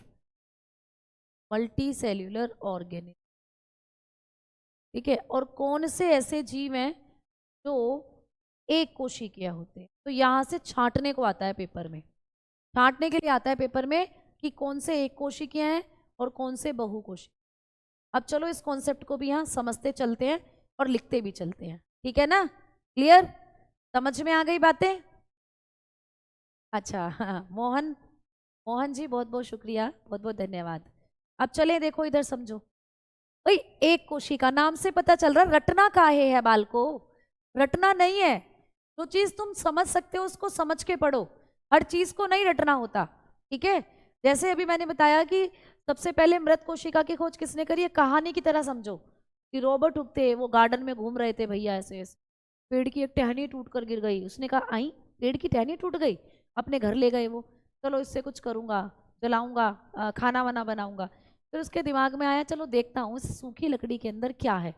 मल्टी सेल्यूलर ऑर्गेनिज्म, ठीक है, और कौन से ऐसे जीव हैं जो एक कोशिकीय होते हैं। तो यहां से छांटने को आता है पेपर में, छांटने के लिए आता है पेपर में कि कौन से एक कोशिकीय हैं और कौन से बहुकोशिकीय। अब चलो इस कॉन्सेप्ट को भी यहाँ समझते चलते हैं और लिखते भी चलते हैं, ठीक है ना। क्लियर, समझ में आ गई बातें? अच्छा हाँ, मोहन जी बहुत बहुत शुक्रिया, बहुत बहुत धन्यवाद। अब चले देखो इधर समझो भाई, एक कोशिका नाम से पता चल रहा रटना काहे है बाल को, रटना नहीं है। जो चीज तुम समझ सकते हो उसको समझ के पढ़ो, हर चीज को नहीं रटना होता, ठीक है। जैसे अभी मैंने बताया कि सबसे पहले मृत कोशिका की खोज किसने करी है, कहानी की तरह समझो कि रॉबर्ट हुक थे, वो गार्डन में घूम रहे थे भैया, ऐसे ऐसे पेड़ की एक टहनी टूट कर गिर गई, उसने कहा आई पेड़ की टहनी टूट गई, अपने घर ले गए वो, चलो इससे कुछ करूंगा, जलाऊंगा, खाना वाना बनाऊंगा। फिर उसके दिमाग में आया चलो देखता हूँ इस सूखी लकड़ी के अंदर क्या है,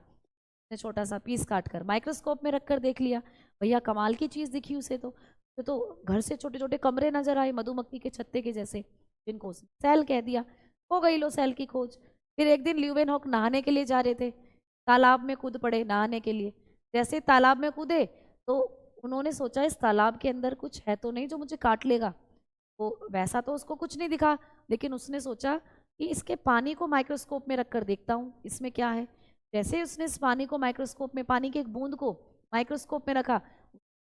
छोटा सा पीस काट कर माइक्रोस्कोप में रखकर देख लिया, भैया कमाल की चीज दिखी उसे तो घर से छोटे छोटे कमरे नजर आए मधुमक्खी के छत्ते के जैसे, जिनको सेल कह दिया, हो गई लो सेल की खोज। फिर एक दिन ल्यूवेनहॉक नहाने के लिए जा रहे थे, तालाब में कूद पड़े नहाने के लिए। जैसे तालाब में कूदे तो उन्होंने सोचा इस तालाब के अंदर कुछ है तो नहीं जो मुझे काट लेगा, वो वैसा तो उसको कुछ नहीं दिखा, लेकिन उसने सोचा कि इसके पानी को माइक्रोस्कोप में रखकर देखता हूँ इसमें क्या है। जैसे ही उसने इस पानी को माइक्रोस्कोप में, पानी की एक बूंद को माइक्रोस्कोप में रखा,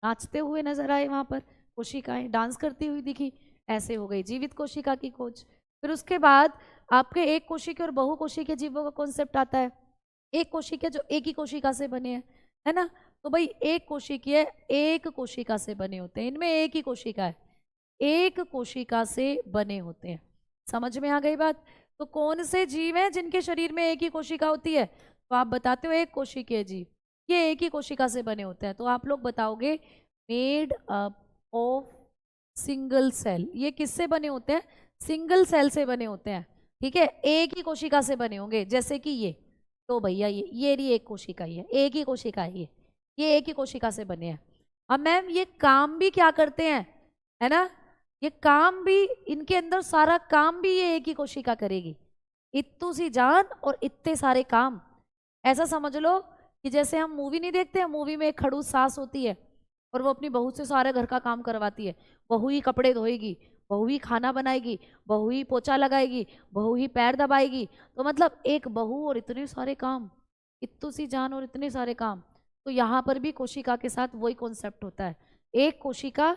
नाचते हुए नजर आए वहां पर कोशिकाएं, डांस करती हुई दिखी, ऐसे हो गई जीवित कोशिका की खोज। फिर उसके बाद आपके एक कोशिकीय और बहुकोशिकीय जीवों का कॉन्सेप्ट आता है। एक कोशिकीय जो एक ही कोशिका से बने हैं, है ना। तो भाई एक कोशिकीय एक कोशिका से बने होते हैं, इनमें एक ही कोशिका है, एक कोशिका से बने होते हैं। समझ में आ गई बात? तो कौन से जीव हैं जिनके शरीर में एक ही कोशिका होती है? तो आप बताते हो एक कोशिकीय जीव, ये एक ही कोशिका से बने होते हैं। तो आप लोग बताओगे made up of single cell, ये किससे बने होते हैं? सिंगल सेल से बने होते हैं, ठीक है, एक ही कोशिका से बने होंगे। जैसे कि ये, तो भैया ये रही एक कोशिका, ही है एक ही कोशिका है, ये एक ही कोशिका से बने हैं। अब मैम ये काम भी क्या करते हैं, है ना, ये काम भी, इनके अंदर सारा काम भी ये एक ही कोशिका करेगी। इत्तू सी जान और इतने सारे काम, ऐसा समझ लो कि जैसे हम मूवी नहीं देखते हैं, मूवी में एक खड़ूस सास होती है और वो अपनी बहू से सारे घर का काम करवाती है, बहू ही कपड़े धोएगी, बहू ही खाना बनाएगी, बहू ही पोछा लगाएगी, बहू ही पैर दबाएगी। तो मतलब एक बहू और इतने सारे काम, इत्तू सी जान और इतने सारे काम। तो यहाँ पर भी कोशिका के साथ वही कॉन्सेप्ट होता है, एक कोशिका,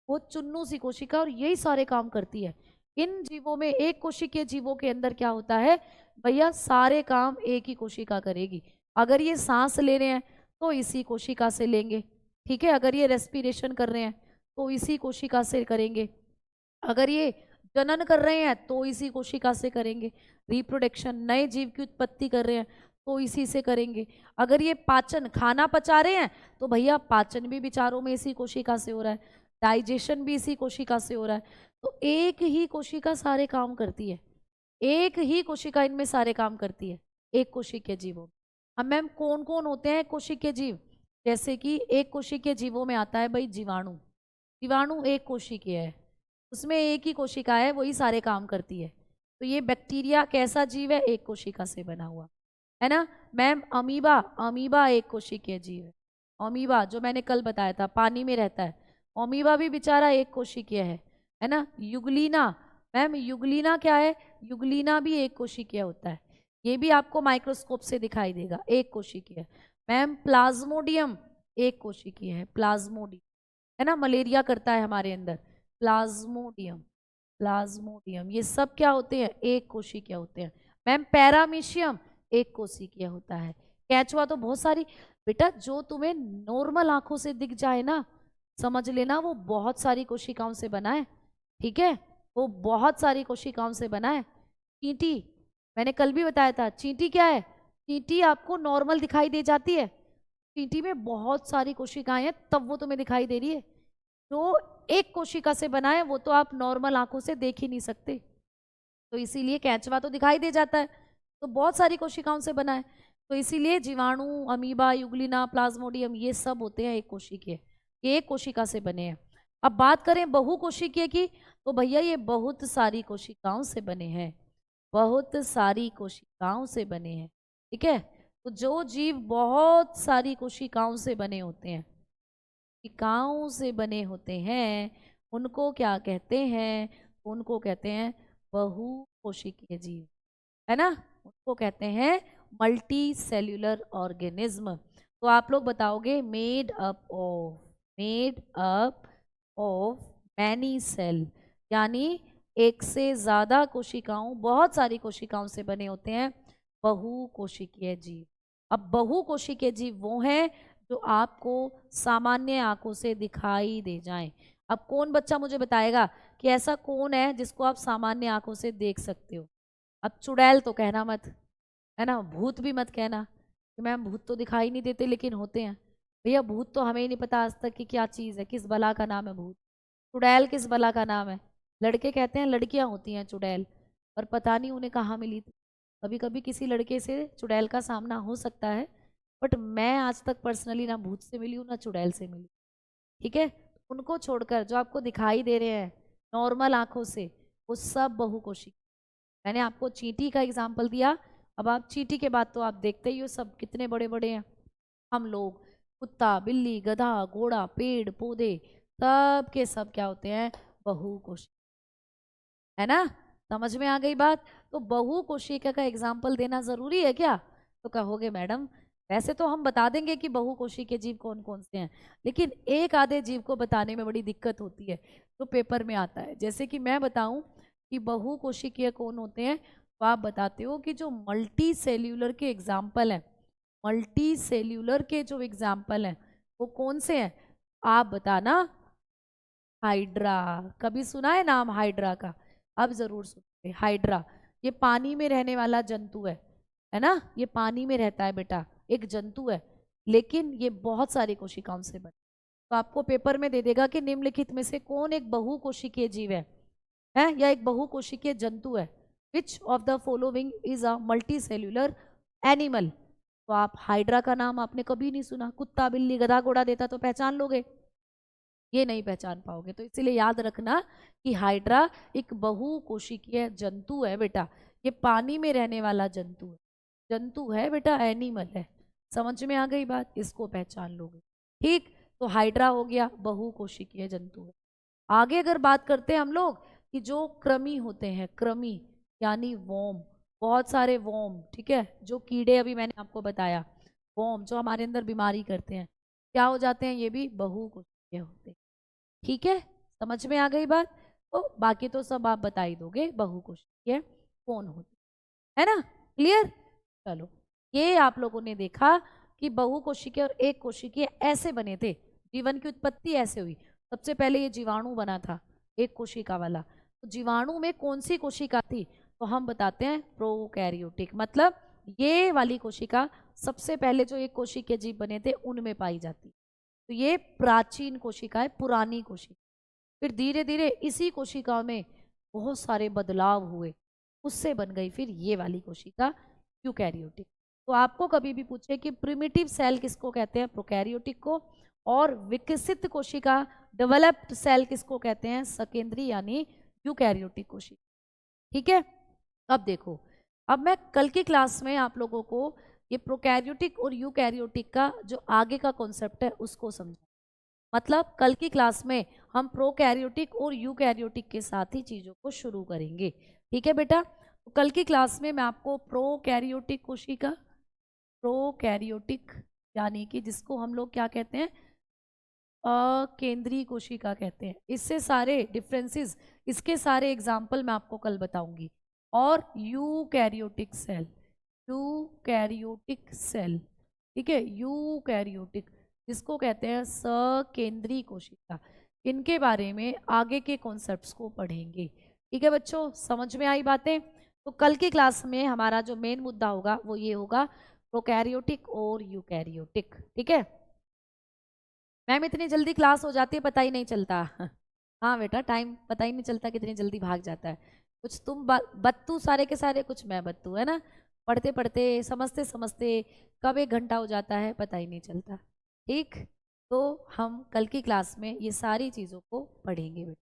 वो चुन्नू सी कोशिका, और यही सारे काम करती है। इन जीवों में, एक कोशिकीय जीवों के अंदर क्या होता है भैया, सारे काम एक ही कोशिका करेगी। अगर ये सांस ले रहे हैं तो इसी कोशिका से लेंगे, ठीक है, अगर ये रेस्पिरेशन कर रहे हैं तो इसी कोशिका से करेंगे, अगर ये जनन कर रहे हैं तो इसी कोशिका से करेंगे, रिप्रोडक्शन नए जीव की उत्पत्ति कर रहे हैं तो इसी से करेंगे, अगर ये पाचन खाना पचा रहे हैं तो भैया पाचन भी विचारों में इसी कोशिका से हो रहा है, डाइजेशन भी इसी कोशिका से हो रहा है। तो एक ही कोशिका सारे काम करती है, एक ही कोशिका इनमें सारे काम करती है, एक कोशिकीय जीवों। अब मैम कौन कौन होते हैं कोशिकीय जीव? जैसे कि एक कोशिकीय जीवों में आता है भाई जीवाणु, जीवाणु एक कोशिकीय है, उसमें एक ही कोशिका है, वही सारे काम करती है। तो ये बैक्टीरिया कैसा जीव है? एक कोशिका से बना हुआ, है ना। मैम अमीबा, अमीबा एक कोशिकीय जीव है, अमीबा जो मैंने कल बताया था पानी में रहता है, अमीबा भी बेचारा एक कोशिकीय है ना। युगलीना, मैम युगलीना क्या है? युगलीना भी एक कोशिकीय होता है, ये भी आपको माइक्रोस्कोप से दिखाई देगा, एक कोशिकीय। मैम प्लाज्मोडियम, एक कोशिकीय है, प्लाज्मोडियम, है ना, मलेरिया करता है हमारे अंदर, प्लाज्मोडियम, प्लाज्मोडियम, ये सब क्या होते हैं, एक कोशिकीय होते हैं। मैम पैरामीशियम एक कोशिकीय होता है। केंचुआ तो बहुत सारी, बेटा जो तुम्हें नॉर्मल आंखों से दिख जाए ना, समझ लेना वो बहुत सारी कोशिकाओं से बना है, ठीक है, वो बहुत सारी कोशिकाओं से बना है। चींटी, मैंने कल भी बताया था, चींटी क्या है, चींटी आपको नॉर्मल दिखाई दे जाती है, चींटी में बहुत सारी कोशिकाएं हैं तब वो तुम्हें दिखाई दे रही है। जो एक कोशिका से बना है वो तो आप नॉर्मल आंखों से देख ही नहीं सकते, तो इसीलिए केंचुआ तो दिखाई दे जाता है, तो बहुत सारी कोशिकाओं से बना है, तो इसीलिए जीवाणु, अमीबा, यूग्लिना, प्लाज्मोडियम ये सब होते हैं एक कोशिकीय, ये एक कोशिका से बने हैं। अब बात करें बहुकोशिकीय की, तो भैया ये बहुत सारी कोशिकाओं से बने हैं, बहुत सारी कोशिकाओं से बने हैं, ठीक है। तो जो जीव बहुत सारी कोशिकाओं से बने होते हैं, कोशिकाओं से बने होते हैं, उनको क्या कहते हैं, उनको कहते हैं बहुकोशिकीय जीव, है ना, उनको कहते हैं मल्टी सेल्यूलर ऑर्गेनिज्म। तो आप लोग बताओगे made up of many cell, यानी एक से ज्यादा कोशिकाओं, बहुत सारी कोशिकाओं से बने होते हैं बहुकोशिकीय जीव। अब बहुकोशिकीय जीव वो हैं जो आपको सामान्य आंखों से दिखाई दे जाएं। अब कौन बच्चा मुझे बताएगा कि ऐसा कौन है जिसको आप सामान्य आंखों से देख सकते हो। अब चुड़ैल तो कहना मत, है ना, भूत भी मत कहना कि मैम भूत तो दिखाई नहीं देते लेकिन होते हैं। भैया भूत तो हमें ही नहीं पता आज तक कि क्या चीज़ है, किस बला का नाम है भूत, चुड़ैल किस बला का नाम है। लड़के कहते हैं लड़कियां होती हैं चुड़ैल, पर पता नहीं उन्हें कहाँ मिली थी। कभी कभी किसी लड़के से चुड़ैल का सामना हो सकता है, बट मैं आज तक पर्सनली ना भूत से मिली हूँ ना चुड़ैल से मिली, ठीक है। उनको छोड़कर जो आपको दिखाई दे रहे हैं नॉर्मल आंखों से, वो सब बहुकोशिकीय। मैंने आपको चींटी का एग्जाम्पल दिया, अब आप चींटी के बाद तो आप देखते ही हो सब कितने बड़े बड़े हैं। हम लोग, कुत्ता, बिल्ली, गधा, घोड़ा, पेड़ पौधे, सब के सब क्या होते हैं, बहुकोशिकीय, है ना, समझ में आ गई बात। तो बहुकोशिकीय का एग्जाम्पल देना जरूरी है क्या, तो कहोगे मैडम वैसे तो हम बता देंगे कि बहुकोशिकीय जीव कौन कौन से हैं, लेकिन एक आधे जीव को बताने में बड़ी दिक्कत होती है, तो पेपर में आता है। जैसे कि मैं बताऊं कि बहुकोशिकीय कौन होते हैं, तो आप बताते हो कि जो मल्टी सेल्यूलर के एग्जाम्पल हैं, मल्टी सेल्यूलर के जो एग्जाम्पल हैं वो कौन से हैं, आप बताना। हाइड्रा, कभी सुना है नाम हाइड्रा का, अब जरूर सुनिए। हाइड्रा ये पानी में रहने वाला जंतु है ना, ये पानी में रहता है बेटा, एक जंतु है, लेकिन ये बहुत सारी कोशिकाओं से बना। तो आपको पेपर में दे देगा कि निम्नलिखित में से कौन एक बहुकोशिकीय जीव है या एक बहुकोशिकीय जंतु है, which of the following is a multi cellular animal. तो आप हाइड्रा का नाम आपने कभी नहीं सुना, कुत्ता बिल्ली गधा घोड़ा देता तो पहचान लोगे, ये नहीं पहचान पाओगे। तो इसीलिए याद रखना कि हाइड्रा एक बहुकोशिकीय जंतु है बेटा, ये पानी में रहने वाला जंतु है बेटा, एनिमल है। समझ में आ गई बात, इसको पहचान लोगे, ठीक। तो हाइड्रा हो गया बहुकोशिकीय जंतु है। आगे अगर बात करते हैं हम लोग कि जो कृमि होते हैं, कृमि यानी वोम, बहुत सारे वोम, ठीक है, जो कीड़े अभी मैंने आपको बताया, वोम जो हमारे अंदर बीमारी करते हैं, क्या हो जाते हैं, ये भी बहुकोशिकीय होते हैं, ठीक है। समझ में आ गई बात, तो बाकी तो सब आप बता ही दोगे बहुकोशिकीय कौन होते है ना, क्लियर। चलो, ये आप लोगों ने देखा कि बहुकोशिकीय और एक कोशिकीय ऐसे बने थे, जीवन की उत्पत्ति ऐसे हुई। सबसे पहले ये जीवाणु बना था एक कोशिका वाला, तो जीवाणु में कौन सी कोशिका थी, तो हम बताते हैं प्रोकैरियोटिक, मतलब ये वाली कोशिका सबसे पहले जो एक कोशिकीय जीव बने थे उनमें पाई जाती, तो ये प्राचीन कोशिका है, पुरानी कोशिका। फिर धीरे धीरे इसी कोशिकाओं में बहुत सारे बदलाव हुए, उससे बन गई फिर ये वाली कोशिका यूकैरियोटिक। तो आपको कभी भी पूछे कि प्रिमिटिव सेल किसको कहते हैं, प्रोकैरियोटिक को, और विकसित कोशिका डेवलप्ड सेल किसको कहते हैं, सकेंद्री यानी यूकैरियोटिक कोशिका, ठीक है। अब देखो, अब मैं कल की क्लास में आप लोगों को ये प्रोकैरियोटिक और यूकैरियोटिक का जो आगे का कॉन्सेप्ट है उसको समझा, मतलब कल की क्लास में हम प्रोकैरियोटिक और यूकैरियोटिक के साथ ही चीज़ों को शुरू करेंगे, ठीक है बेटा। तो कल की क्लास में मैं आपको प्रोकैरियोटिक कोशिका, प्रोकैरियोटिक यानी कि जिसको हम लोग क्या कहते हैं, अकेंद्रीय कोशिका कहते हैं। इससे सारे डिफरेंसेस, इसके सारे एग्जाम्पल मैं आपको कल बताऊंगी। और यूकैरियोटिक सेल, यूकैरियोटिक सेल, ठीक है, यूकैरियोटिक जिसको कहते हैं सकेंद्रीय कोशिका, इनके बारे में आगे के कॉन्सेप्ट्स को पढ़ेंगे। ठीक है बच्चों, समझ में आई बातें? तो कल की क्लास में हमारा जो मेन मुद्दा होगा वो ये होगा, प्रोकैरियोटिक और यूकैरियोटिक। ठीक है मैम, इतनी जल्दी क्लास हो जाती है पता ही नहीं चलता। हाँ बेटा, टाइम पता ही नहीं चलता कितनी जल्दी भाग जाता है। कुछ तुम बत्तू सारे के सारे, कुछ मैं बत्तू, है ना। पढ़ते पढ़ते समझते समझते कब 1 घंटा हो जाता है पता ही नहीं चलता। ठीक, तो हम कल की क्लास में ये सारी चीज़ों को पढ़ेंगे बेटा।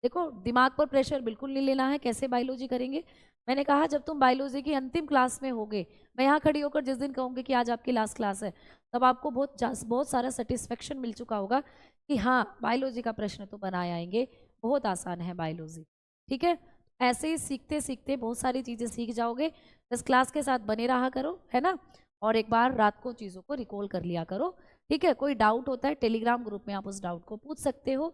देखो, दिमाग पर प्रेशर बिल्कुल नहीं लेना है। कैसे बायोलॉजी करेंगे, मैंने कहा जब तुम बायोलॉजी की अंतिम क्लास में होगे, मैं यहाँ खड़ी होकर जिस दिन कहूँगी कि आज आपकी लास्ट क्लास है, तब आपको बहुत सारा सेटिस्फेक्शन मिल चुका होगा कि हाँ, बायोलॉजी का प्रश्न तो बनाए आएंगे, बहुत आसान है बायोलॉजी। ठीक है, ऐसे ही सीखते सीखते बहुत सारी चीज़ें सीख जाओगे। बस क्लास के साथ बने रहा करो, है ना। और एक बार रात को चीज़ों को रिकॉल कर लिया करो। ठीक है, कोई डाउट होता है टेलीग्राम ग्रुप में आप उस डाउट को पूछ सकते हो,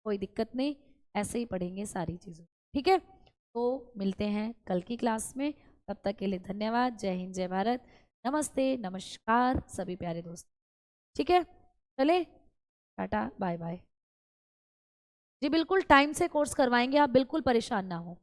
कोई दिक्कत नहीं। ऐसे ही पढ़ेंगे सारी चीज़ें। ठीक है, तो मिलते हैं कल की क्लास में। तब तक के लिए धन्यवाद। जय हिंद, जय भारत, नमस्ते, नमस्कार सभी प्यारे दोस्त। ठीक है, चले, टाटा, बाय बाय। जी बिल्कुल टाइम से कोर्स करवाएंगे, आप बिल्कुल परेशान ना हो।